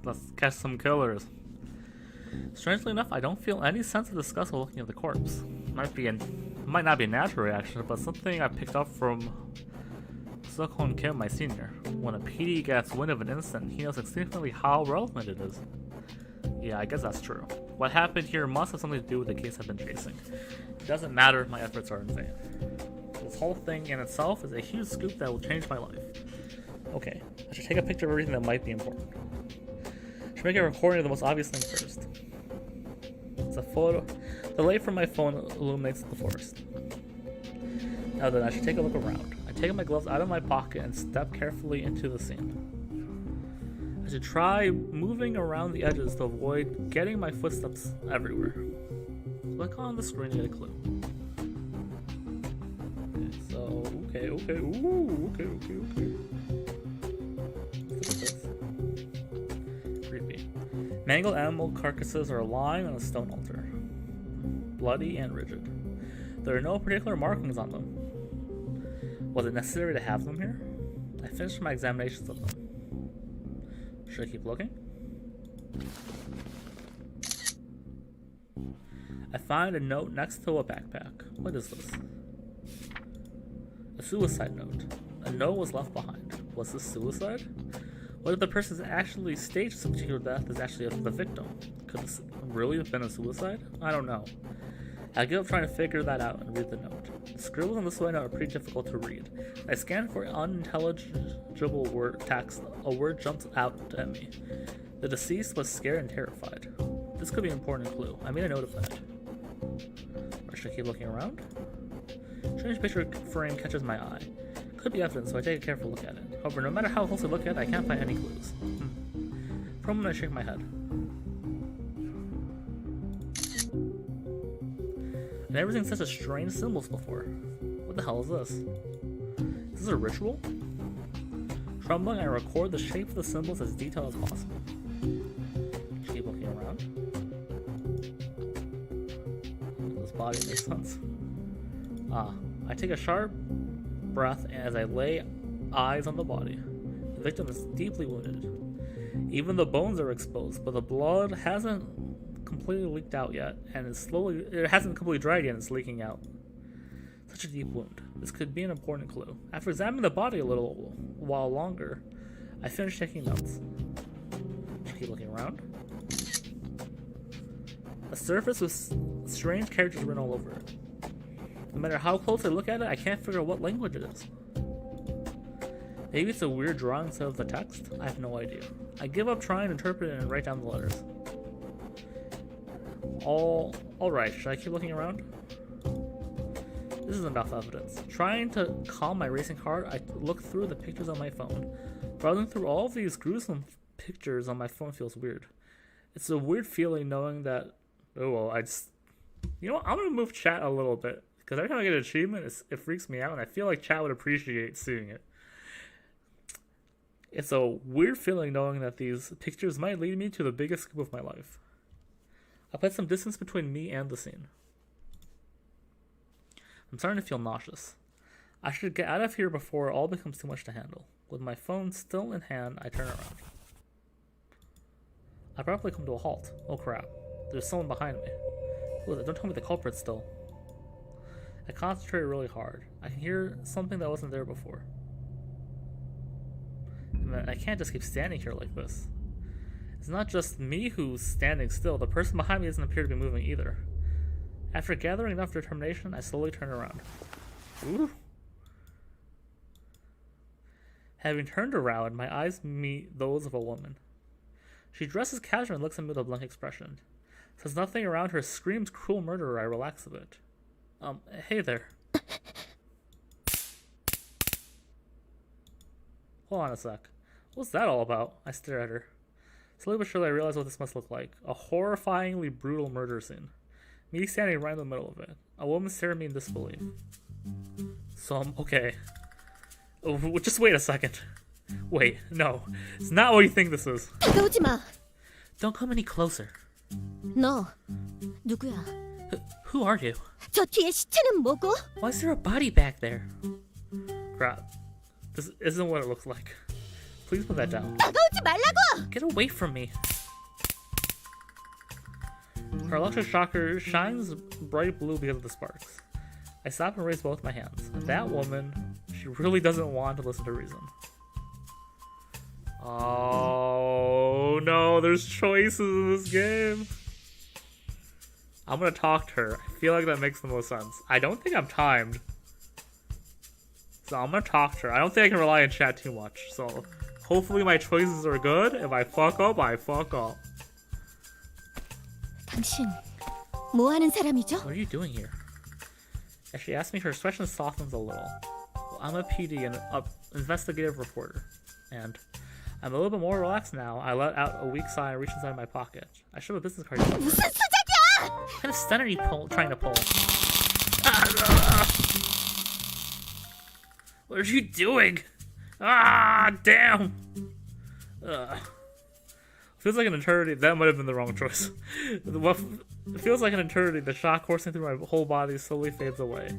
Let's catch some killers. Strangely enough, I don't feel any sense of disgust while looking at the corpse. Might not be a natural reaction, but something I picked up from Sukhoon Kim, my senior. When a PD gets wind of an incident, he knows instinctively how relevant it is. Yeah, I guess that's true. What happened here must have something to do with the case I've been chasing. It doesn't matter if my efforts are in vain. This whole thing in itself is a huge scoop that will change my life. Okay, I should take a picture of everything that might be important. I should make a recording of the most obvious thing first. It's a photo. The light from my phone illuminates the forest. Now then, I should take a look around. I take my gloves out of my pocket and step carefully into the scene. I should try moving around the edges to avoid getting my footsteps everywhere. Click on the screen to get a clue. Okay, okay. Look at this. Creepy. Mangled animal carcasses are lying on a stone altar. Bloody and rigid. There are no particular markings on them. Was it necessary to have them here? I finished my examinations of them. Should I keep looking? I find a note next to a backpack. What is this? A suicide note. A note was left behind. Was this suicide? What if the person actually staged this particular death is actually the victim? Could this really have been a suicide? I don't know. I give up trying to figure that out and read the note. The scribbles on this note are pretty difficult to read. I scan for unintelligible word text. A word jumps out at me. The deceased was scared and terrified. This could be an important clue. I made a note of that. Or should I keep looking around? Strange picture frame catches my eye. Could be evidence, so I take a careful look at it. However, no matter how close I look at it, I can't find any clues. For a moment, I shake my head. I've never seen such a strange symbols before. What the hell is this? Is this a ritual? Trembling, I record the shape of the symbols as detailed as possible. Keep looking around. This body makes sense. I take a sharp breath as I lay eyes on the body. The victim is deeply wounded. Even the bones are exposed, but the blood hasn't completely leaked out yet, and it hasn't completely dried yet, and it's leaking out. Such a deep wound. This could be an important clue. After examining the body a little while longer, I finish taking notes. Should I keep looking around? A surface with strange characters written all over it. No matter how close I look at it, I can't figure out what language it is. Maybe it's a weird drawing instead of the text? I have no idea. I give up trying to interpret it and write down the letters. Alright, should I keep looking around? This is enough evidence. Trying to calm my racing heart, I look through the pictures on my phone. Browsing through all of these gruesome pictures on my phone feels weird. It's a weird feeling knowing that, oh well, you know what, I'm gonna move chat a little bit. Because every time I get an achievement, it freaks me out, and I feel like chat would appreciate seeing it. It's a weird feeling knowing that these pictures might lead me to the biggest scoop of my life. I put some distance between me and the scene. I'm starting to feel nauseous. I should get out of here before it all becomes too much to handle. With my phone still in hand, I turn around. I probably come to a halt. Oh crap. There's someone behind me. Who is it? Don't tell me the culprit's still. I concentrate really hard. I can hear something that wasn't there before. And I can't just keep standing here like this. It's not just me who's standing still. The person behind me doesn't appear to be moving either. After gathering enough determination, I slowly turn around. Ooh. Having turned around, my eyes meet those of a woman. She dresses casually and looks at me with a blank expression. Since nothing around her screams cruel murderer, I relax a bit. Hey there. Hold on a sec. What's that all about? I stare at her. Slowly but surely I realize what this must look like. A horrifyingly brutal murder scene. Me standing right in the middle of it. A woman staring at me in disbelief. So, okay. Oh, just wait a second. Wait, no. It's not what you think this is. Don't come any closer. 너 누구야? Who are you? 저 뒤에 시체는 뭐고? Why is there a body back there? Crap. This isn't what it looks like. Please put that down. 다가오지 말라고! Get away from me. Her electric shocker shines bright blue because of the sparks. I stop and raise both my hands. That woman, she really doesn't want to listen to reason. Oh no, there's choices in this game. I'm gonna talk to her. I feel like that makes the most sense. I don't think I'm timed. So I'm gonna talk to her. I don't think I can rely on chat too much. So hopefully my choices are good. If I fuck up, I fuck up. 당신 뭐 하는 사람이죠? What are you doing here? As she asked me, her expression softens a little. Well, I'm a PD and an investigative reporter. And I'm a little bit more relaxed now. I let out a weak sigh and reach inside my pocket. I should have a business card. 무슨 수작이야! What kind of stunt are you trying to pull? What are you doing? Ah, damn! Feels like an eternity. That might have been the wrong choice. It feels like an eternity. The shock coursing through my whole body slowly fades away.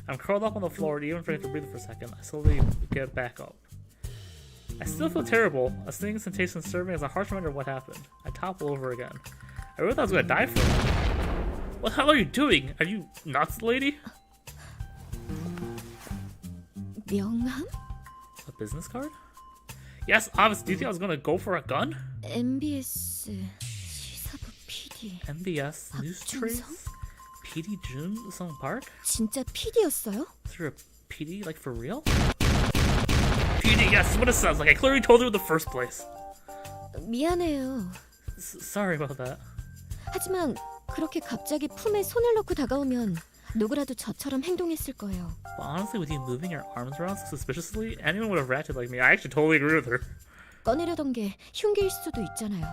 I'm curled up on the floor, even afraid to breathe for a second. I slowly get back up. I still feel terrible. A stinging sensation serving as a harsh reminder of what happened. I topple over again. I really thought I was gonna die for it. What the hell are you doing? Are you nuts, lady? 명함? A business card? Yes, obviously. Do you think I was gonna go for a gun? MBS 시사부 PD. MBS News Trace? PD June Sung Park? 진짜 PD였어요? Is there a PD, like, for real? PD, yes, what it sounds like. I clearly told her in the first place. 미안해요. Sorry about that. 하지만 그렇게 갑자기 품에 손을 넣고 다가오면 누구라도 저처럼 행동했을 거예요. But honestly, with you moving your arms around so suspiciously, anyone would have reacted like me. I actually totally agree with her. 꺼내려던 게 흉기일 수도 있잖아요.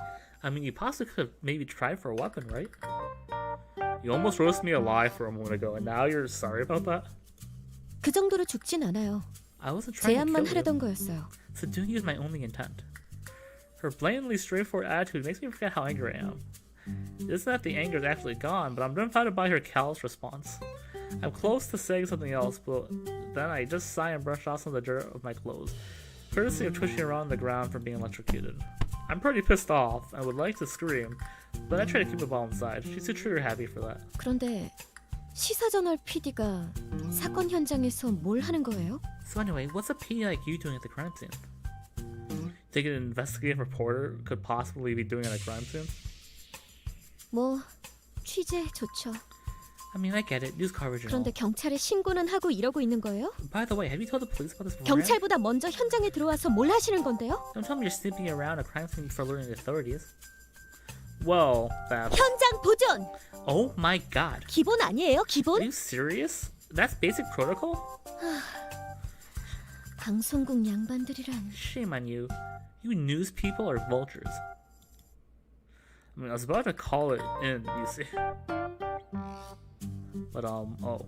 I mean, you possibly could have maybe tried for a weapon, right? You almost roasted me alive for a moment ago, and now you're sorry about that? 그 정도로 죽진 않아요. I wasn't trying to 제안만 kill 하려던 you. 거였어요. Subduing you is my only intent. Her blatantly straightforward attitude makes me forget how angry I am. It isn't that the anger is actually gone, but I'm dumbfounded by her callous response. I'm close to saying something else, but then I just sigh and brush off some of the dirt of my clothes, courtesy of twitching around the ground from being electrocuted. I'm pretty pissed off and would like to scream, but I try to keep it all inside. She's too trigger happy for that. 그런데 시사저널 PD가 사건 현장에서 뭘 하는 거예요? So anyway, what's a PD like you doing at the crime scene? Think an investigative reporter could possibly be doing at a crime scene? 뭐 취재 좋죠. I mean, I get it. News coverage and all. 그런데 경찰에 신고는 하고 이러고 있는 거예요? By the way, have you told the police about this? 경찰보다 먼저 현장에 들어와서 뭘 하시는 건데요? Don't tell me you're snooping around a crime scene before alerting the authorities. Well, that's... 현장 보존! Oh my god. 기본 아니에요? Are 기본? you serious? That's basic protocol? 방송국 양반들이란. Shame on you. You news people are vultures. I mean, I was about to call it in, you see. But, oh.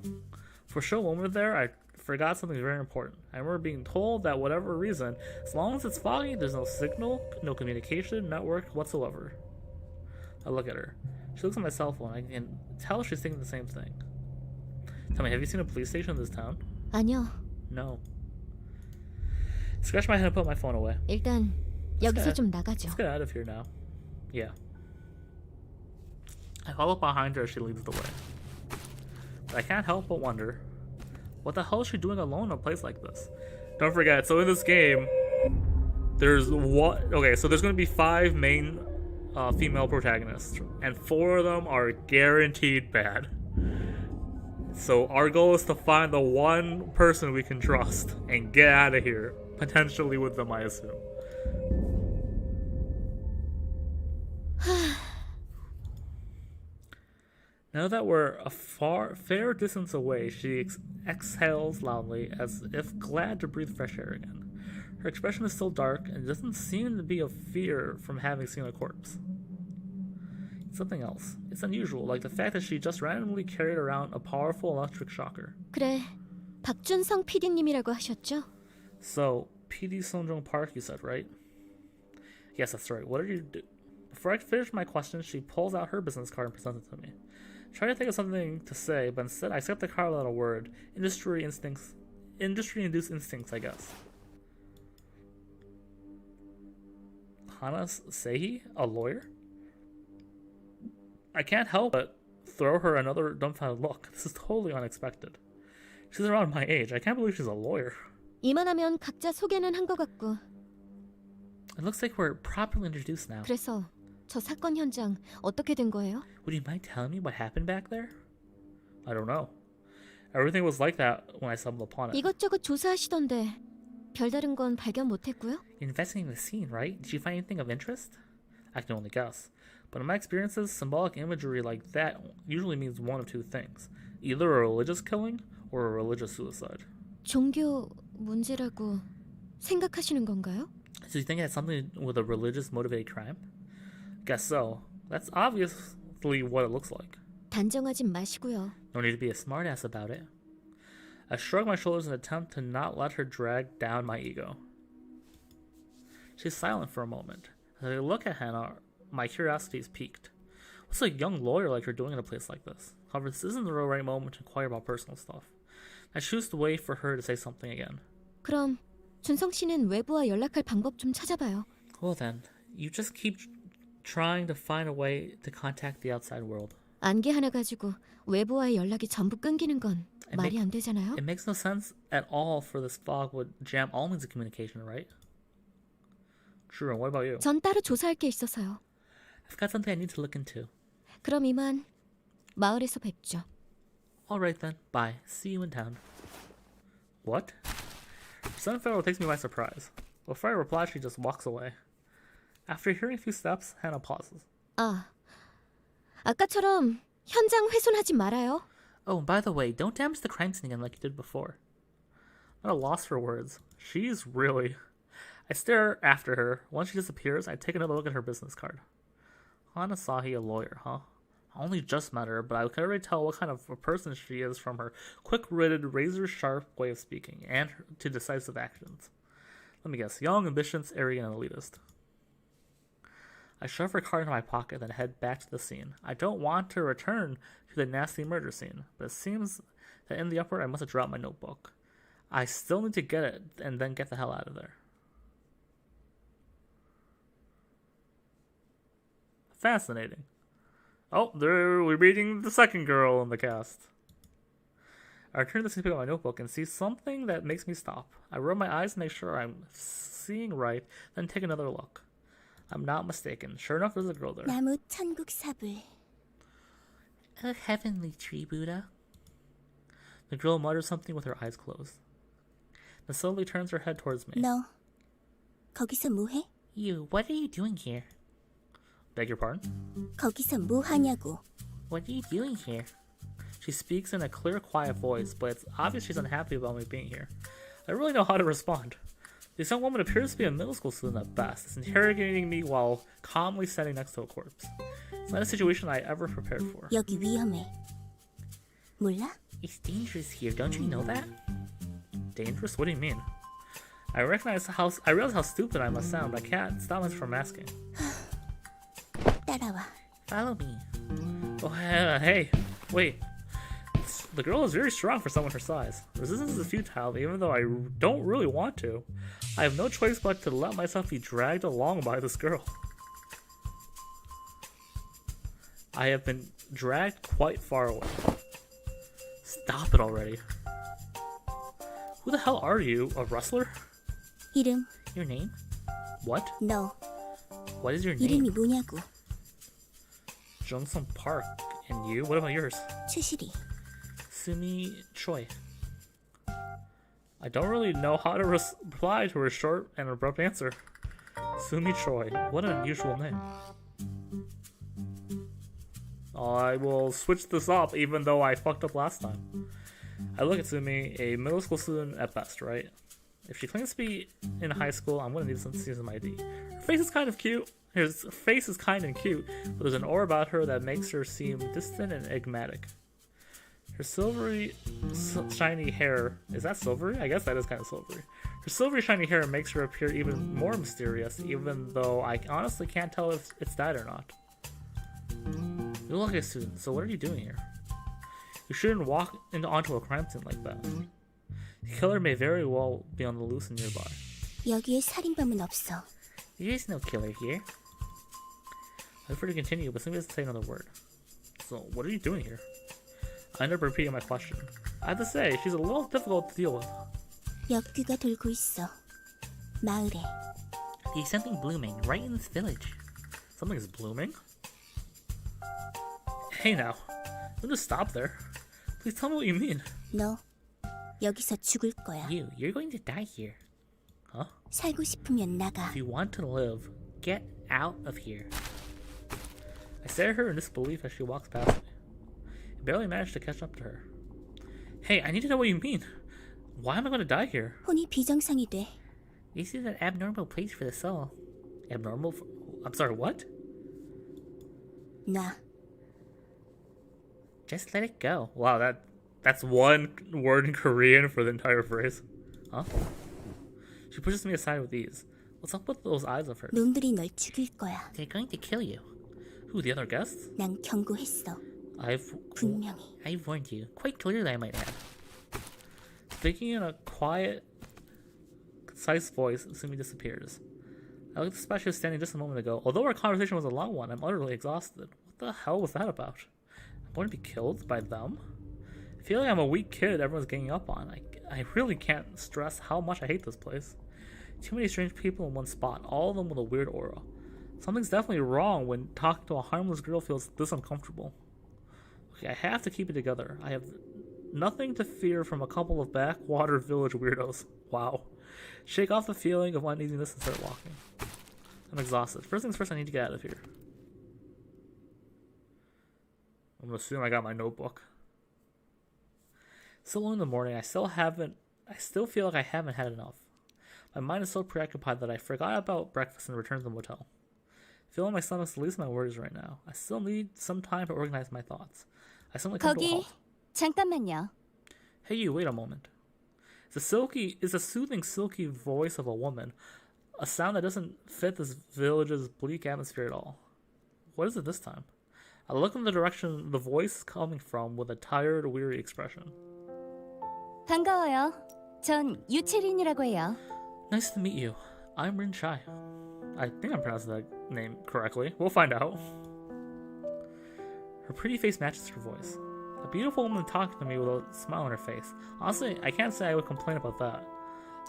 For sure, when we were there, I forgot something very important. I remember being told that whatever reason, as long as it's foggy, there's no signal, no communication, network whatsoever. I look at her. She looks at my cell phone. I can tell she's thinking the same thing. Tell me, have you seen a police station in this town? 아니요. No. Scratch my head and put my phone away. 일단 여기서 좀 나가죠. Let's get out of here now. Yeah. I follow behind her as she leads the way. But I can't help but wonder, what the hell is she doing alone in a place like this? Don't forget, so in this game, there's what? Okay, so there's going to be 5 main female protagonists, and 4 of them are guaranteed bad. So our goal is to find the one person we can trust and get out of here, potentially with them, I assume. Now that we're a fair distance away, she exhales loudly, as if glad to breathe fresh air again. Her expression is still dark, and doesn't seem to be of fear from having seen a corpse. It's something else. It's unusual, like the fact that she just randomly carried around a powerful electric shocker. 그래, 박준성 PD님이라고 하셨죠? So, PD Songjong Park, you said, right? Yes, that's right. What did you do? Before I finish my question, she pulls out her business card and presents it to me. Try to think of something to say, but instead I accept the card without a word. Industry-induced instincts, I guess. Hana Sehi, a lawyer? I can't help but throw her another dumbfounded look. This is totally unexpected. She's around my age. I can't believe she's a lawyer. 이만하면 각자 소개는 한 것 같고. It looks like we're properly introduced now. 그래서 저 사건 현장 어떻게 된 거예요? Would you mind telling me what happened back there? I don't know. Everything was like that when I stumbled upon it. 이것저것 조사하시던데 별다른 건 발견 못했고요. Investigating the scene, right? Did you find anything of interest? I can only guess. But in my experiences, symbolic imagery like that usually means one of two things. Either a religious killing or a religious suicide. 종교 문제라고 생각하시는 건가요? So you think it has something with a religious motivated crime? Guess so. That's obviously what it looks like. 단정하진 마시고요. No need to be a smartass about it. I shrug my shoulders in an attempt to not let her drag down my ego. She's silent for a moment. As I look at Hannah, my curiosity is piqued. What's a young lawyer like her doing in a place like this? However, this isn't the right moment to inquire about personal stuff. I choose to wait for her to say something again. 그럼 준성 씨는 외부와 연락할 방법 좀 찾아봐요. Well then, you just keep trying to find a way to contact the outside world. 안개 하나 가지고 외부와의 연락이 전부 끊기는 건 말이 안 되잖아요. It makes no sense at all for this fog would jam all means of communication, right? True, and what about you? 전 따로 조사할 게 있어서요. I've got something I need to look into. 그럼 이만 마을에서 뵙죠. Alright then, bye. See you in town. What? Sunfellow takes me by surprise. Before I reply, she just walks away. After hearing a few steps, Hannah pauses. 아까처럼 현장 훼손하지 말아요. Oh, and by the way, don't damage the crime scene again like you did before. I'm at a loss for words. She's really... I stare after her. Once she disappears, I take another look at her business card. Hana Sahi, a lawyer, huh? I only just met her, but I can already tell what kind of a person she is from her quick-witted, razor-sharp way of speaking, and her to decisive actions. Let me guess, young, ambitious, arrogant, and elitist. I shove her card into my pocket, then head back to the scene. I don't want to return to the nasty murder scene, but it seems that in the upward I must have dropped my notebook. I still need to get it, and then get the hell out of there. Fascinating. Oh, we're reading the second girl in the cast. I return to the scene to pick up my notebook and see something that makes me stop. I rub my eyes to make sure I'm seeing right, then take another look. I'm not mistaken. Sure enough, there's a girl there. 나무 천국 사불. A heavenly tree, Buddha. The girl mutters something with her eyes closed. Then slowly turns her head towards me. 너 거기서 뭐해? You, what are you doing here? Beg your pardon? 거기서 뭐 하냐고. What are you doing here? She speaks in a clear, quiet voice, but it's obvious she's unhappy about me being here. I don't really know how to respond. This young woman appears to be a middle school student at best. It's interrogating me while calmly standing next to a corpse. It's not a situation I ever prepared for. 여기 위험해. 몰라? It's dangerous here, don't you know that? Dangerous? What do you mean? I realize how stupid I must sound, but I can't stop myself from asking. 따라와. Follow me. Oh, hey, wait. The girl is very strong for someone her size. Resistance is futile, even though I don't really want to. I have no choice but to let myself be dragged along by this girl. I have been dragged quite far away. Stop it already. Who the hell are you? A wrestler? 이름. Your name? What? 너 What is your name? 이름이 뭐냐고. Jungsung Park. And you? What about yours? 추실이. Sumi Choi. I don't really know how to reply to her short and abrupt answer. Sumi Choi. What an unusual name. I will switch this up even though I fucked up last time. I look at Sumi, a middle school student at best, right? If she claims to be in high school, I'm gonna need some season ID. Her face is kind of cute. Her face is kind and cute, but there's an aura about her that makes her seem distant and enigmatic. Her silvery, shiny hair, is that silvery? I guess that is kind of silvery. Her silvery, shiny hair makes her appear even more mysterious, even though I honestly can't tell if it's that or not. You look like a student, so what are you doing here? You shouldn't walk onto a crime scene like that. The killer may very well be on the loose and nearby. 여기에 살인범은 없어. There is no killer here. I prefer to continue, but somebody doesn't say another word. So, what are you doing here? I end up repeating my question. I have to say, she's a little difficult to deal with. 엽기가 돌고 있어. 마을에. There's something blooming right in this village. Something is blooming? Hey now, don't just stop there. Please tell me what you mean. 너 여기서 죽을 거야. You're going to die here. Huh? 살고 싶으면 나가. If you want to live, get out of here. I stare at her in disbelief as she walks past me. I barely manage to catch up to her. Hey, I need to know what you mean. Why am I going to die here? 혼이 비정상이 돼. This is an abnormal place for the soul. Abnormal? I'm sorry, what? 놔. Just let it go. Wow, that's one word in Korean for the entire phrase. Huh? She pushes me aside with ease. What's up with those eyes of hers? 놈들이 널 죽일 거야. They're going to kill you. Who, the other guests? 난 경고했어. 분명히. I've warned you. Quite clearly, I might add. Speaking in a quiet, concise voice, Sumi disappears. I looked at the spot she was standing just a moment ago. Although our conversation was a long one, I'm utterly exhausted. What the hell was that about? I'm going to be killed by them? I feel like I'm a weak kid everyone's ganging up on. I really can't stress how much I hate this place. Too many strange people in one spot, all of them with a weird aura. Something's definitely wrong when talking to a harmless girl feels this uncomfortable. Okay, I have to keep it together. I have nothing to fear from a couple of backwater village weirdos. Wow. Shake off the feeling of uneasiness and start walking. I'm exhausted. First things first, I need to get out of here. I'm gonna assume I got my notebook. So long in the morning, I still feel like I haven't had enough. My mind is so preoccupied that I forgot about breakfast and returned to the motel. Feeling my stomach's the least of my worries right now. I still need some time to organize my thoughts. I suddenly come to a 거기 halt. 잠깐만요. Hey you, wait a moment. It's a soothing, silky voice of a woman. A sound that doesn't fit this village's bleak atmosphere at all. What is it this time? I look in the direction the voice is coming from with a tired, weary expression. 반가워요. 전 유채린이라고 해요. Nice to meet you. I'm Rin Chai. I think I'm pronouncing that name correctly. We'll find out. Her pretty face matches her voice. A beautiful woman talking to me with a smile on her face. Honestly, I can't say I would complain about that.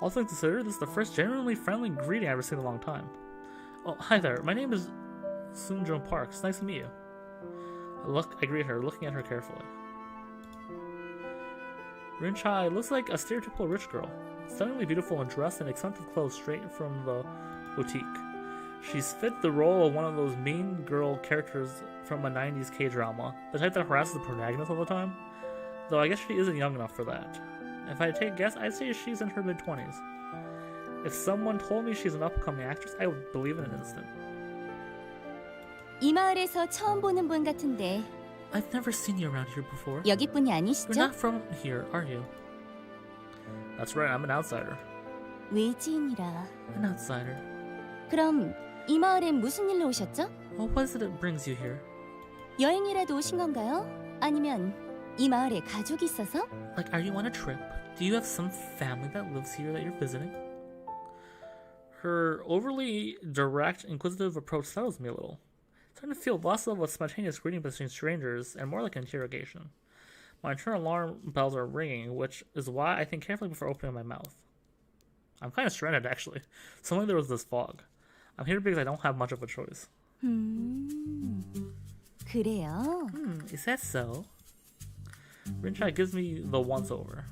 All things considered, this is the first genuinely friendly greeting I've ever seen in a long time. Oh, hi there. My name is Soonjung Parks. Nice to meet you. I greet her, looking at her carefully. Rin Chai looks like a stereotypical rich girl. Stunningly beautiful and dressed in expensive clothes straight from the boutique. She's fit the role of one of those mean girl characters from a 90s K-drama, the type that harasses the protagonist all the time. Though I guess she isn't young enough for that. If I had to take a guess, I'd say she's in her mid-20s. If someone told me she's an upcoming actress, I would believe in an instant. 이 마을에서 처음 보는 분 같은데 I've never seen you around here before. 여기 분이 You're 아니시죠? not from here, are you? That's right, I'm an outsider. 외지인이라. An outsider. 그럼 이 마을엔 무슨 일로 오셨죠? Well, what is it that brings you here? 여행이라도 오신 건가요? 아니면 이 마을에 가족이 있어서? Like, are you on a trip? Do you have some family that lives here that you're visiting? Her overly direct, inquisitive approach startles me a little. It's starting to feel less of a spontaneous greeting between strangers and more like an interrogation. My internal alarm bells are ringing, which is why I think carefully before opening my mouth. I'm kind of stranded, actually. Suddenly there was this fog. I'm here because I don't have much of a choice. 그래요. Is that so? Rinchai gives me the once-over.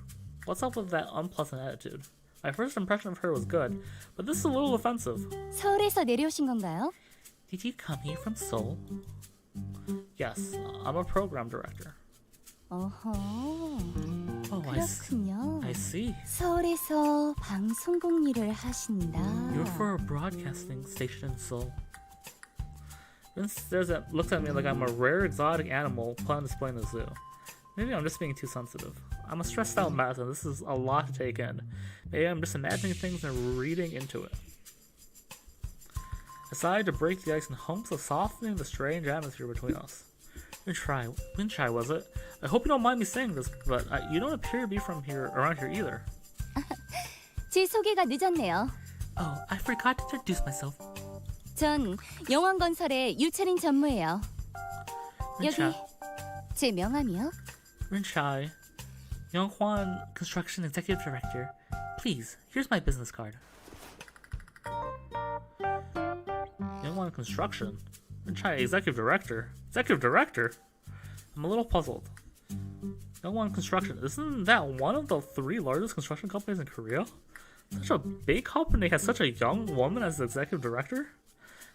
What's up with that unpleasant attitude? My first impression of her was good, but this is a little offensive. 서울에서 내려오신 건가요? Did you come here from Seoul? Yes, I'm a program director. 어허. Oh, 그렇군요. I see. 서울에서 방송국 일을 하신다. You're for a broadcasting station in Seoul. Rin looks at me like I'm a rare exotic animal put on display in the zoo. Maybe I'm just being too sensitive. I'm a stressed out mess and this is a lot to take in. Maybe I'm just imagining things and reading into it. I decided to break the ice in hopes of softening the strange atmosphere between us. Winchai, was it? I hope you don't mind me saying this, but you don't appear to be from here, around here either. 제 소개가 늦었네요. Oh, I forgot to introduce myself. 전 영환건설의 유채린 전무예요. 여기 Rinchai. 제 명함이요. Rinchai. Yonghwan Construction Executive Director. Please, here's my business card. Yonghwan Construction? Rinchai Executive Director? Executive Director? I'm a little puzzled. Yonghwan Construction, isn't that one of the 3 largest construction companies in Korea? Such a big company has such a young woman as the executive director?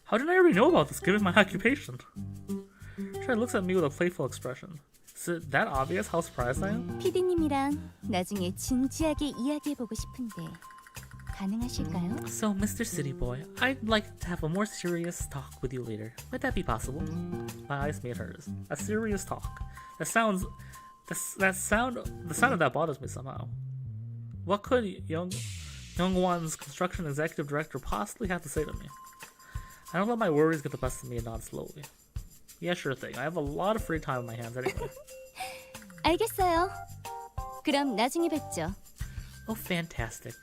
How didn't I already know about this given my occupation? Rinchai looks at me with a playful expression. Is it that obvious how surprised I am? 피디님이랑 나중에 진지하게 이야기해보고 싶은데 가능하실까요? So, Mr. City Boy, I'd like to have a more serious talk with you later. Would that be possible? My eyes meet hers. A serious talk. The sound of that bothers me somehow. What could Yonghwan's construction executive director possibly have to say to me? I don't let my worries get the best of me and nod slowly. Yeah, sure thing. I have a lot of free time on my hands anyway. 알겠어요. 그럼 나중에 뵙죠. Oh, fantastic.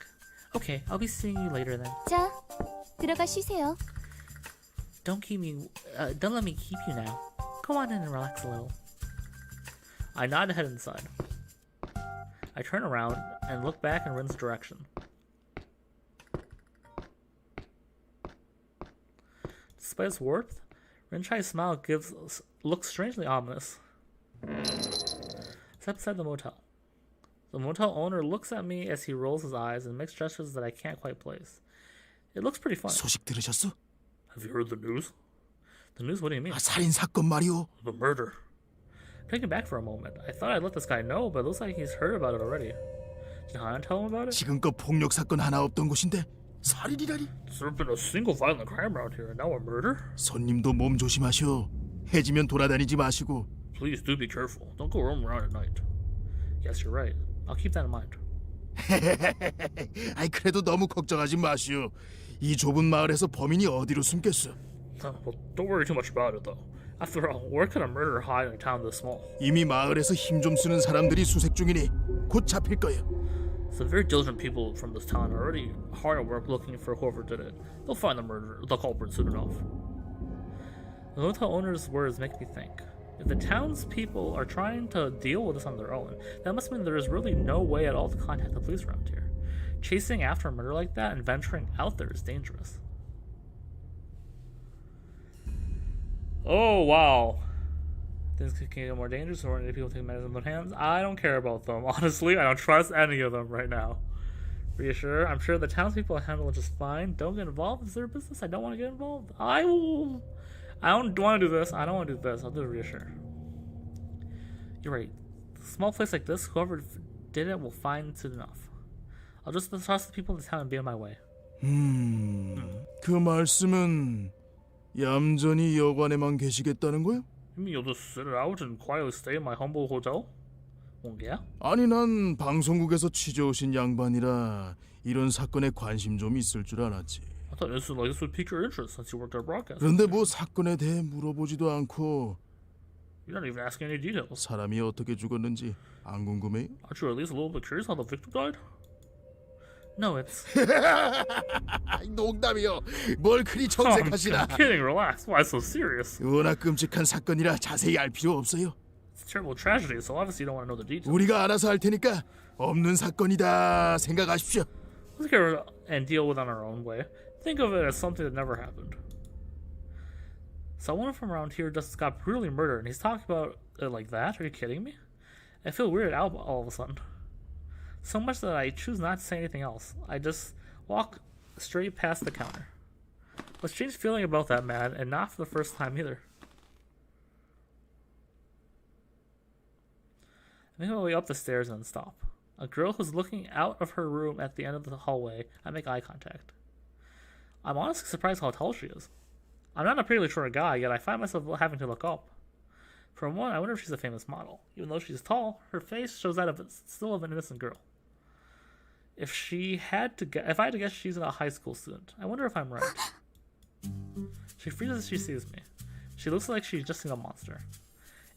Okay, I'll be seeing you later then. 자, 들어가 쉬세요. Don't let me keep you now. Go on in and relax a little. I nod head inside. I turn around and look back in Rin's direction. Despite its warmth, Rinchai's smile looks strangely ominous. Step inside the motel. The motel owner looks at me as he rolls his eyes and makes gestures that I can't quite place. It looks pretty funny. 소식 들으셨어? Have you heard the news? The news? What do you mean? 살인 사건 말이오. The murder. Taken back for a moment. I thought I'd let this guy know, but it looks like he's heard about it already. Did Hana tell him about it? 지금껏 폭력 사건 하나 없던 곳인데 살인이라니. There's never been a single violent crime around here, and now a murder? 손님도 몸 조심하셔. 해지면 돌아다니지 마시고. Please do be careful. Don't go roaming around at night. Yes, you're right. I'll keep that in mind. 아이 그래도 너무 걱정하지 마시오. 이 좁은 마을에서 범인이 어디로 숨겠어? Well, don't worry too much about it, though. After all, where could a murderer hide in a town this small? 이미 마을에서 힘 좀 쓰는 사람들이 수색 중이니 곧 잡힐 거야. So very diligent people from this town are already hard at work looking for whoever did it. They'll find the culprit soon enough. The hotel owner's words make me think. If the townspeople are trying to deal with this on their own, that must mean there is really no way at all to contact the police around here. Chasing after a murder like that and venturing out there is dangerous. Oh, wow. Things can get more dangerous or any people take matters in their hands. I don't care about them. Honestly, I don't trust any of them right now. Reassure, I'm sure the townspeople handle it just fine. Don't get involved. It's their business. I don't want to get involved. I don't want to do this. I don't want to do this. I'll do reassure. You're right. A small place like this, whoever did it will find soon enough. I'll just trust the people in the town and be on my way. 그 말씀은 얌전히 여관에만 계시겠다는 거야? You mean you'll just sit it out and quietly stay in my humble hotel? 옹개야? 아니 난 방송국에서 취재 오신 양반이라 이런 사건에 관심 좀 있을 줄 알았지. I thought this would pique your interest since you worked at broadcast. 그런데 뭐 사건에 대해 물어보지도 않고 You're not even asking any details. 사람이 어떻게 죽었는지 안 궁금해? Aren't you at least a little bit curious how the victim died? No, it's... 농담이요. 뭘 그리 정색하시나? I'm kidding, relax. Why so serious? 워낙 끔찍한 사건이라 자세히 알 필요 없어요. It's a terrible tragedy, so obviously you don't want to know the details. 우리가 알아서 할 테니까 없는 사건이다 생각하십시오. Let's get rid and deal with it on our own way. Think of it as something that never happened. Someone from around here just got brutally murdered, and he's talking about it like that? Are you kidding me? I feel weirded out all of a sudden. So much that I choose not to say anything else. I just walk straight past the counter. A strange feeling about that man, and not for the first time either. I make my way up the stairs and stop. A girl who's looking out of her room at the end of the hallway. I make eye contact. I'm honestly surprised how tall she is. I'm not a particularly short guy, yet I find myself having to look up. For one, I wonder if she's a famous model. Even though she's tall, her face shows that still of an innocent girl. If I had to guess, she's a high school student. I wonder if I'm right. She freezes as she sees me. She looks like she's just seen a monster.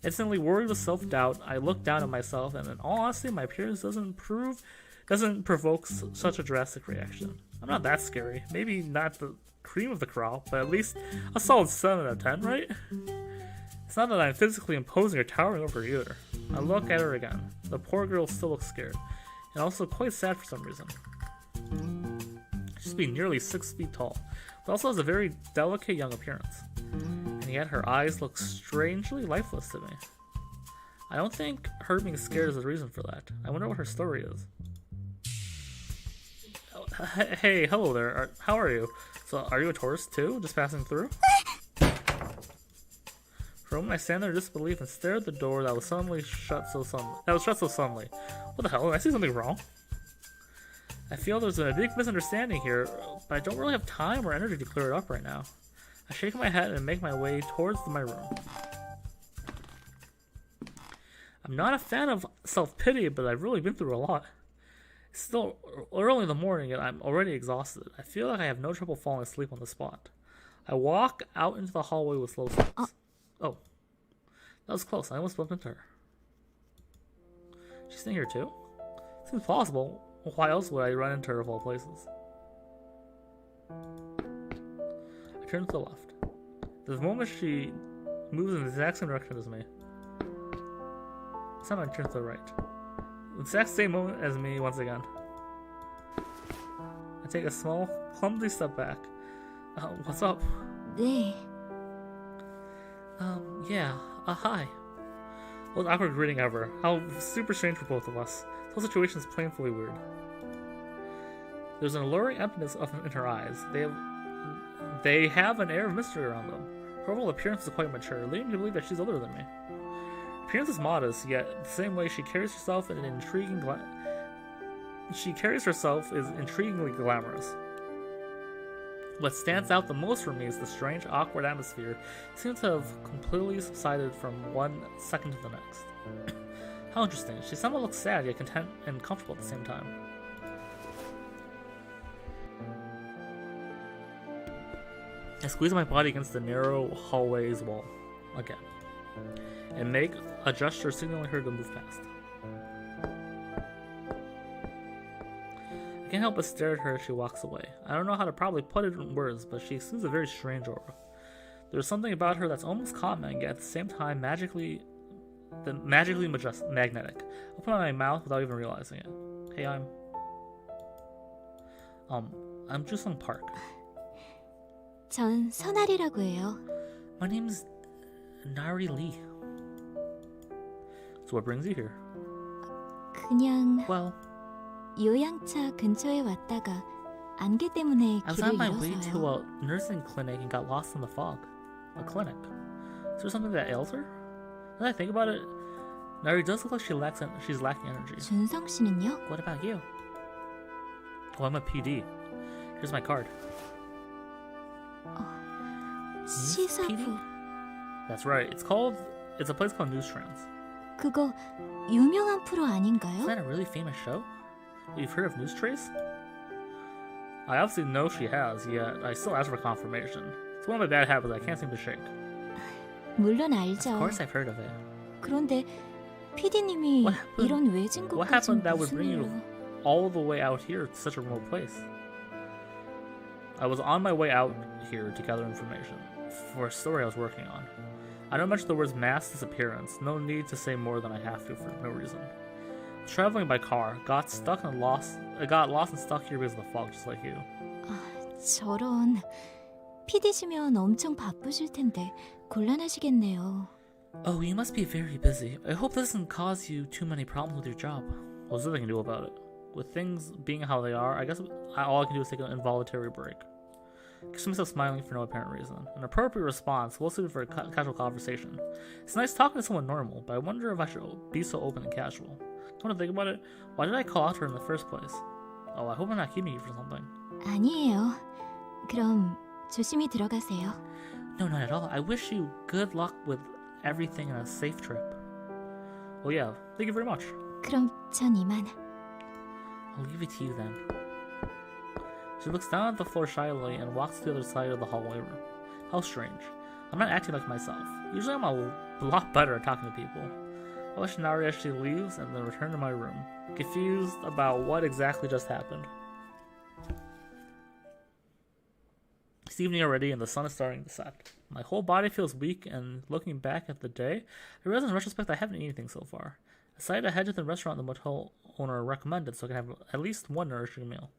Instantly worried with self-doubt, I look down at myself, and in all honesty, my appearance doesn't provoke such a drastic reaction. I'm not that scary. Maybe not cream of the crop, but at least a solid 7 out of 10, right? It's not that I'm physically imposing or towering over her either. I look at her again. The poor girl still looks scared, and also quite sad for some reason. She's being nearly 6 feet tall, but also has a very delicate young appearance. And yet her eyes look strangely lifeless to me. I don't think her being scared is the reason for that. I wonder what her story is. Hey, hello there. How are you? So, are you a tourist too? Just passing through? For a moment, I stand there in disbelief and stare at the door that was shut so suddenly. What the hell? Did I see something wrong? I feel there's a big misunderstanding here, but I don't really have time or energy to clear it up right now. I shake my head and make my way towards my room. I'm not a fan of self-pity, but I've really been through a lot. It's still early in the morning and I'm already exhausted. I feel like I have no trouble falling asleep on the spot. I walk out into the hallway with slow steps. Oh, that was close. I almost bumped into her. She's staying here too? Seems plausible. Why else would I run into her of all places? I turn to the left. The moment she moves in the exact same direction as me. This time I turn to the right. The exact same moment as me once again. I take a small, clumsy step back. What's up? 네. Yeah. Hi. Most awkward greeting ever. How super strange for both of us. This whole situation is painfully weird. There's an alluring emptiness in her eyes. They have an air of mystery around them. Her overall appearance is quite mature, leading me to believe that she's older than me. Her appearance is modest, yet the same way she carries herself is intriguingly glamorous. What stands out the most for me is the strange, awkward atmosphere seems to have completely subsided from one second to the next. How interesting. She somehow looks sad, yet content and comfortable at the same time. I squeeze my body against the narrow hallway's wall again, and make a gesture signaling her to move past. I can't help but stare at her as she walks away. I don't know how to probably put it in words, but she exudes a very strange aura. There's something about her that's almost calming, yet at the same time magically magnetic. I open my mouth without even realizing it. Hey, I'm Jusung Park. 전 선아리라고 해요. My name's Nari Lee. So what brings you here? 그냥 Well, 요양차 근처에 왔다가 안개 때문에 I was 길을 on my way to 잃어서요. a nursing clinic and got lost in the fog. A clinic. Is there something that ails her? Now that I think about it, Nari does look like she's lacking energy. 준성 씨는요? What about you? Oh, I'm a PD. Here's my card. 시사부. PD? That's right. It's a place called Newstrans. 그거 유명한 프로 Isn't 아닌가요? that a really famous show? You've heard of Newstrace? I obviously know she has, yet I still ask for confirmation. It's one of my bad habits I can't seem to shake. 물론 Of 알죠. course I've heard of it. 그런데 PD님이 What happened- 이런 외진 what 곳까지 happened that would 무슨 bring you 일로? all the way out here to such a remote place? I was on my way out here to gather information for a story I was working on. I don't mention the words mass disappearance, no need to say more than I have to for no reason. Traveling by car, got lost and stuck here because of the fog, just like you. 저런 PD시면 엄청 바쁘실 텐데 곤란하시겠네요. Oh, you must be very busy. I hope this doesn't cause you too many problems with your job. Well, there's nothing I can do about it. With things being how they are, I guess all I can do is take an involuntary break. Catch myself smiling for no apparent reason. An appropriate response, well suited for a casual conversation. It's nice talking to someone normal, but I wonder if I should be so open and casual. Come to think about it, why did I call out to her in the first place? Oh, I hope I'm not keeping you for something. 아니에요. 그럼 조심히 들어가세요. No, not at all. I wish you good luck with everything and a safe trip. Oh yeah, thank you very much. 그럼 전 이만. I'll leave it to you then. She looks down at the floor shyly and walks to the other side of the hallway room. How strange. I'm not acting like myself. Usually I'm a lot better at talking to people. I watch Nari as she leaves and then return to my room, confused about what exactly just happened. It's evening already and the sun is starting to set. My whole body feels weak, and looking back at the day, I realize in retrospect I haven't eaten anything so far. I decided to head to the restaurant the motel owner recommended so I can have at least one nourishing meal.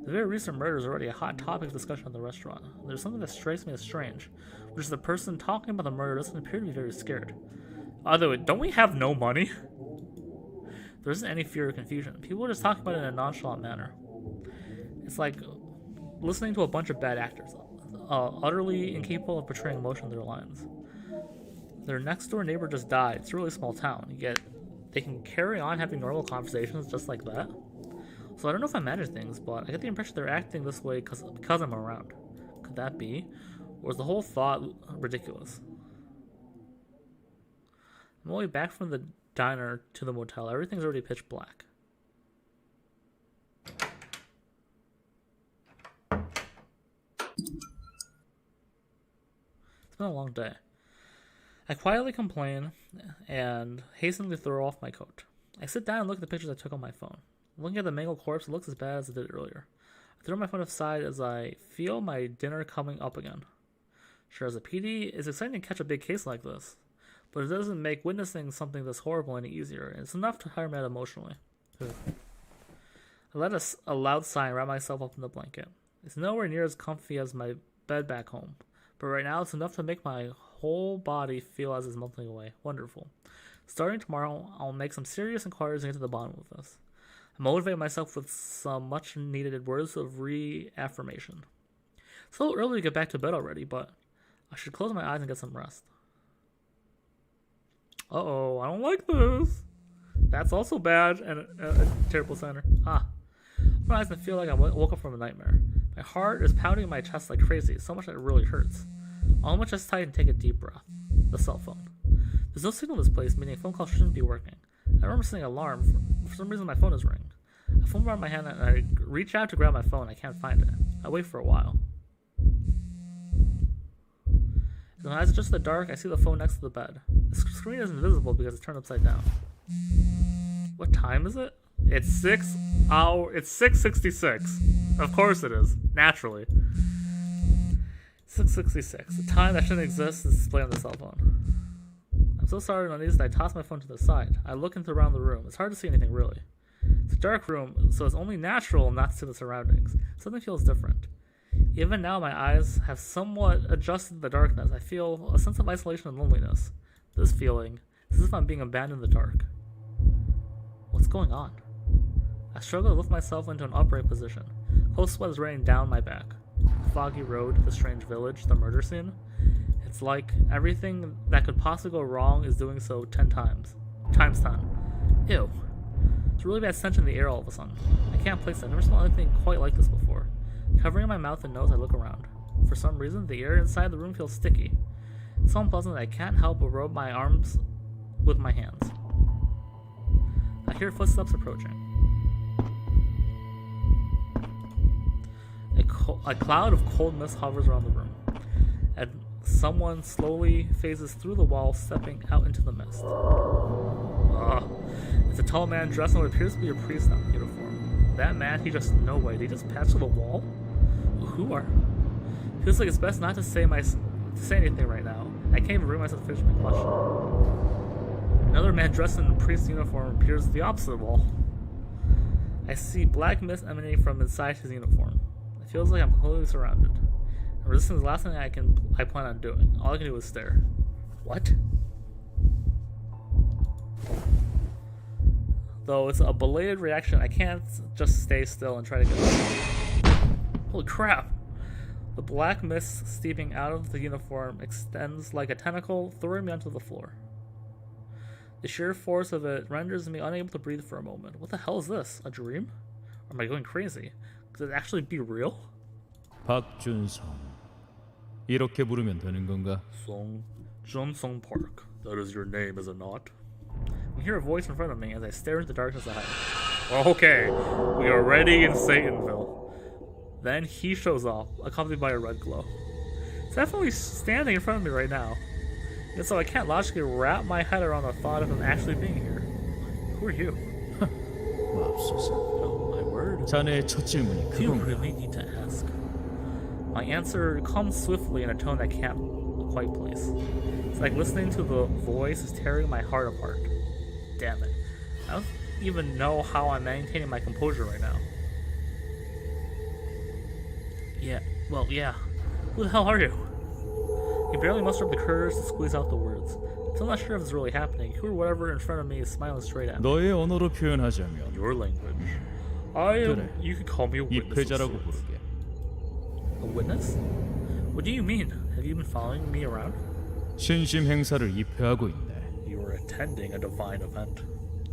The very recent murder is already a hot topic of discussion at the restaurant. There's something that strikes me as strange, which is the person talking about the murder doesn't appear to be very scared. Although, don't we have no money? There isn't any fear or confusion. People are just talking about it in a nonchalant manner. It's like listening to a bunch of bad actors, utterly incapable of portraying emotion in their lines. Their next door neighbor just died. It's a really small town, yet they can carry on having normal conversations just like that. So I don't know if I manage things, but I get the impression they're acting this way because I'm around. Could that be? Or is the whole thought ridiculous? I'm only back from the diner to the motel. Everything's already pitch black. It's been a long day. I quietly complain and hastily throw off my coat. I sit down and look at the pictures I took on my phone. Looking at the mangled corpse, it looks as bad as it did earlier. I throw my phone aside as I feel my dinner coming up again. Sure, as a PD, it's exciting to catch a big case like this, but it doesn't make witnessing something this horrible any easier, and it's enough to tire me out emotionally. I let a loud sigh and wrap myself up in the blanket. It's nowhere near as comfy as my bed back home, but right now it's enough to make my whole body feel as it's melting away. Wonderful. Starting tomorrow, I'll make some serious inquiries and get to the bottom of this. I motivate myself with some much needed words of reaffirmation. It's a little early to get back to bed already, but I should close my eyes and get some rest. Uh-oh, I don't like this. That's also bad and a terrible center. My eyes and feel like I woke up from a nightmare. My heart is pounding in my chest like crazy, so much that it really hurts. I'll almost just tight and take a deep breath. The cell phone. There's no signal in this place, meaning a phone call shouldn't be working. I remember seeing an alarm. For some reason, my phone is ringing. I fumble around my hand and I reach out to grab my phone. I can't find it. I wait for a while. As my eyes adjust to the dark, I see the phone next to the bed. The screen is invisible because it's turned upside down. What time is it? It's 6:66. Of course it is. Naturally. 6:66. The time that shouldn't exist is displayed on the cell phone. I'm so sorry and uneasy that I toss my phone to the side. I look around the room. It's hard to see anything really. It's a dark room, so it's only natural not to see the surroundings. Something feels different. Even now, my eyes have somewhat adjusted to the darkness. I feel a sense of isolation and loneliness. This feeling is as if I'm being abandoned in the dark. What's going on? I struggle to lift myself into an upright position. Cold sweat is raining down my back. The foggy road, the strange village, the murder scene. It's like everything that could possibly go wrong is doing so 10 times. Times 10. Ew. It's a really bad stench in the air all of a sudden. I can't place it. I've never smelled anything quite like this before. Covering my mouth and nose, I look around. For some reason, the air inside the room feels sticky. It's so unpleasant that I can't help but rub my arms with my hands. I hear footsteps approaching. A cloud of cold mist hovers around the room, and someone slowly phases through the wall, stepping out into the mist. It's a tall man dressed in what appears to be a priest in uniform. That man, no way, did he just pass through the wall? Who are? Feels like it's best not to say anything right now. I can't even bring myself to finish my question. Another man dressed in a priest uniform appears at the opposite wall. I see black mist emanating from inside his uniform. It feels like I'm completely surrounded. And resisting is the last thing I plan on doing. All I can do is stare. What? Though it's a belated reaction, I can't just stay still and try to get out. Holy crap! The black mist steeping out of the uniform extends like a tentacle, throwing me onto the floor. The sheer force of it renders me unable to breathe for a moment. What the hell is this? A dream? Or am I going crazy? Could it actually be real? 박준성. 이렇게 부르면 되는 건가? Johnson Park. That is your name, is it not? I hear a voice in front of me as I stare into the darkness ahead. Okay, we are ready in Satanville. Then he shows up, accompanied by a red glow. It's definitely standing in front of me right now. And so I can't logically wrap my head around the thought of him actually being here. Who are you? 맙소사. Oh my word. word? 자네의 첫 질문이 Do you 그건가? really need to ask? My answer comes swiftly in a tone that can't quite place. It's like listening to the voice is tearing my heart apart. Damn it. I don't even know how I'm maintaining my composure right now. Yeah, well, yeah. Who the hell are you? He barely mustered up the courage to squeeze out the words. Still not sure if it's really happening. Who or whatever in front of me is smiling straight at me. 너의 언어로 표현하자면 Your language. I am. 그래. You could call me a witness. of 입회자라고 sorts. 부르게. A witness? What do you mean? Have you been following me around? 신심 행사를 입회하고 있네. You are attending a divine event.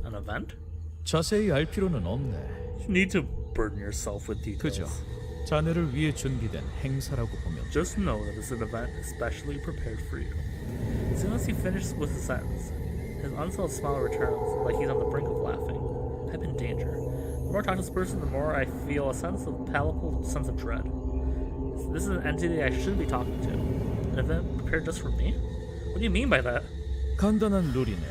An event? 자세히 알 필요는 없네. You need to burden yourself with 그저 details. 자네를 위해 준비된 행사라고 보면 돼. Just know that this is an event especially prepared for you. As soon as he finishes with the sentence, his unsettled smile returns like he's on the brink of laughing. I'm in danger. The more I talk to this person, the more I feel a palpable sense of dread. This is an entity I shouldn't be talking to. An event prepared just for me? What do you mean by that? 간단한 룰이네.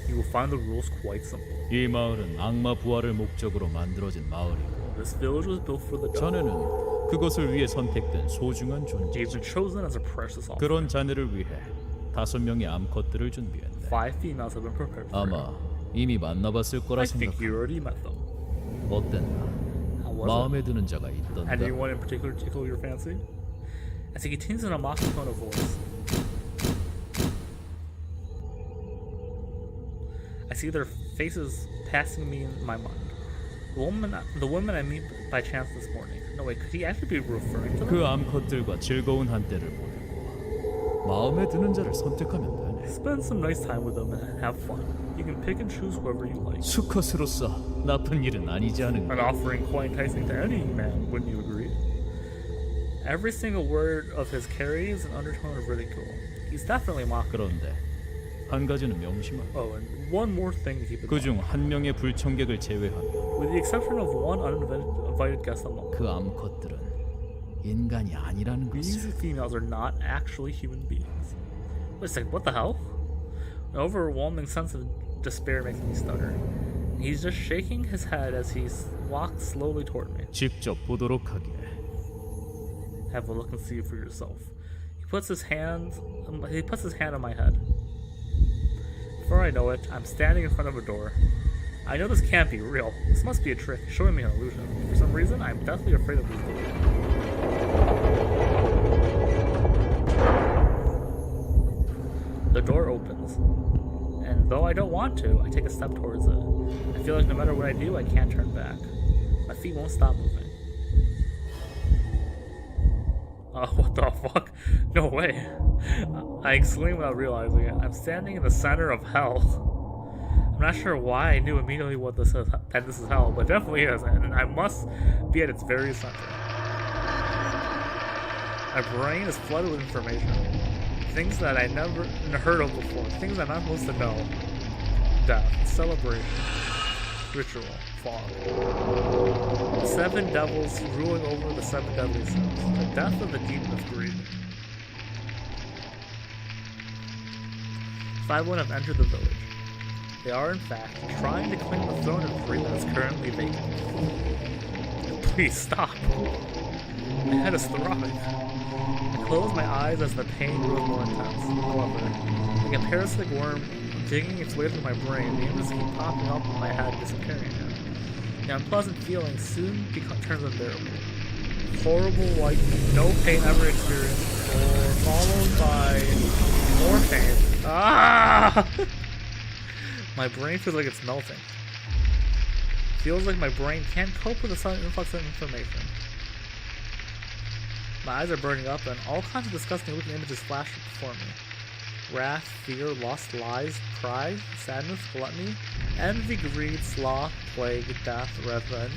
You will find the rules quite simple. 이 마을은 악마 부활을 목적으로 만들어진 마을이고 This village was built for the devil. 자네는 그것을 위해 선택된 소중한 존재. You've been chosen as a precious offering. 그런 자네를 위해 5명의 암컷들을 준비했네. 5 females have been prepared for you. 아마 이미 만나봤을 거라 I think 생각한다. you already met them. 어땠나? How was 마음에 it? 드는 자가 있던가? Anyone in particular tickle your fancy? As he continues in a mocking tone of voice. I see their faces passing me in my mind. The woman I meet by chance this morning. No wait, could he actually be referring to them? 그 암컷들과 즐거운 한때를 보내고 마음에 드는 자를 선택하면 되네. Spend some nice time with them and have fun. You can pick and choose whoever you like. 수컷으로서 나쁜 일은 아니지 An 않은가? offering quite enticing to any man, wouldn't you agree? Every single word of his carries an undertone of ridicule. He's definitely mocking. 그런데 한 가지는 명심하라. Oh, and one more thing to keep in mind. 그중 한 명의 불청객을 제외하면 With the exception of one uninvited guest alone, 그 암컷들은 인간이 아니라는 these 것을. females are not actually human beings. Wait a second, what the hell? An overwhelming sense of despair makes me stutter. He's just shaking his head as he walks slowly toward me. 직접 보도록 하게. Have a look and see for yourself. He puts his hand on my head. Before I know it, I'm standing in front of a door. I know this can't be real. This must be a trick, showing me an illusion. For some reason, I'm deathly afraid of this door. The door opens, and though I don't want to, I take a step towards it. I feel like no matter what I do, I can't turn back. My feet won't stop moving. What the fuck? No way. I exclaim without realizing it. I'm standing in the center of hell. I'm not sure why I knew immediately what this is, that this is hell, but definitely is, and I must be at its very center. My brain is flooded with information. Things that I never heard of before. Things I'm not supposed to know. Death. Celebration. Ritual. Fog. 7 devils ruling over the 7 deadly sins. The death of the demon of greed. 5 have entered the village. They are, in fact, trying to claim the throne of greed that is currently vacant. Please stop. My head is throbbing. I close my eyes as the pain grows more intense. However, like a parasitic worm digging its way through my brain, the images keep popping up in my head, disappearing again. The unpleasant feeling soon turns unbearable. Horrible, like no pain ever experienced, or followed by more pain. Ah! My brain feels like it's melting. Feels like my brain can't cope with the sudden influx of information. My eyes are burning up, and all kinds of disgusting looking images flash before me. Wrath, fear, lust, lies, pride, sadness, gluttony, envy, greed, sloth, plague, death, revenge,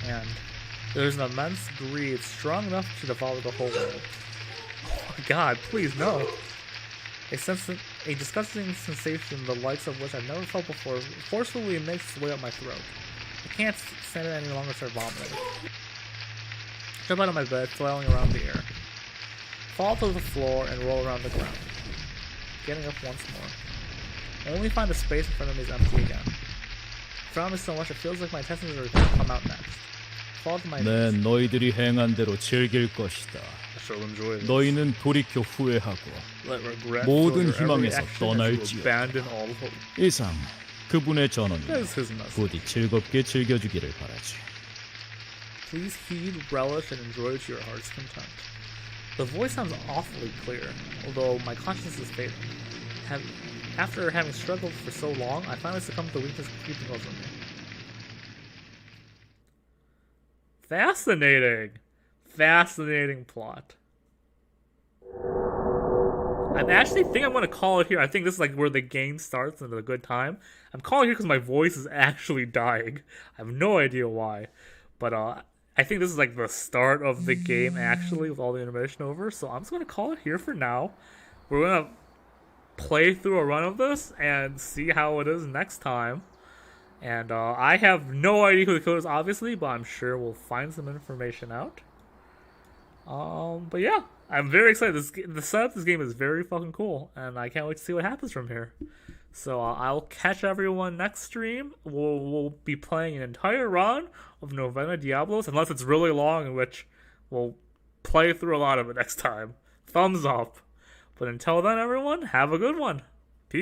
and there's an immense greed strong enough to devour the whole world. Oh my god, please no! A disgusting sensation the likes of which I've never felt before forcefully makes its way up my throat. I can't stand it any longer, start vomiting. Jump out of my bed, flailing around the air. Fall to the floor and roll around the ground. Getting up once more. I only find the space in front of me is empty again. drawn me so much it feels like my intestines are going to come out next. Fall to my 내 knees. 너희들이 행한 대로 즐길 것이다. I shall enjoy this. 너희는 돌이켜 후회하고 Let regret 모든 filter every 희망에서 action as you 떠날지어다. abandon all hope. 이상 그분의 전언을 That is his message. 부디 즐겁게 즐겨주기를 바라지. Please heed, relish, and enjoy to your heart's content. The voice sounds awfully clear, although my conscience is fading. After having struggled for so long, I finally succumbed to the weakness creeping over me. Fascinating! Fascinating plot. I actually think I'm going to call it here. I think this is like where the game starts and a good time. I'm calling it here because my voice is actually dying. I have no idea why. But I think this is like the start of the game actually with all the animation over. So I'm just going to call it here for now. We're going to play through a run of this and see how it is next time. And I have no idea who the killer is, obviously, but I'm sure we'll find some information out. But yeah, I'm very excited. The setup of this game is very fucking cool, and I can't wait to see what happens from here. So I'll catch everyone next stream. We'll be playing an entire run of Novena Diabolos, unless it's really long, in which we'll play through a lot of it next time. Thumbs up. But until then, everyone, have a good one.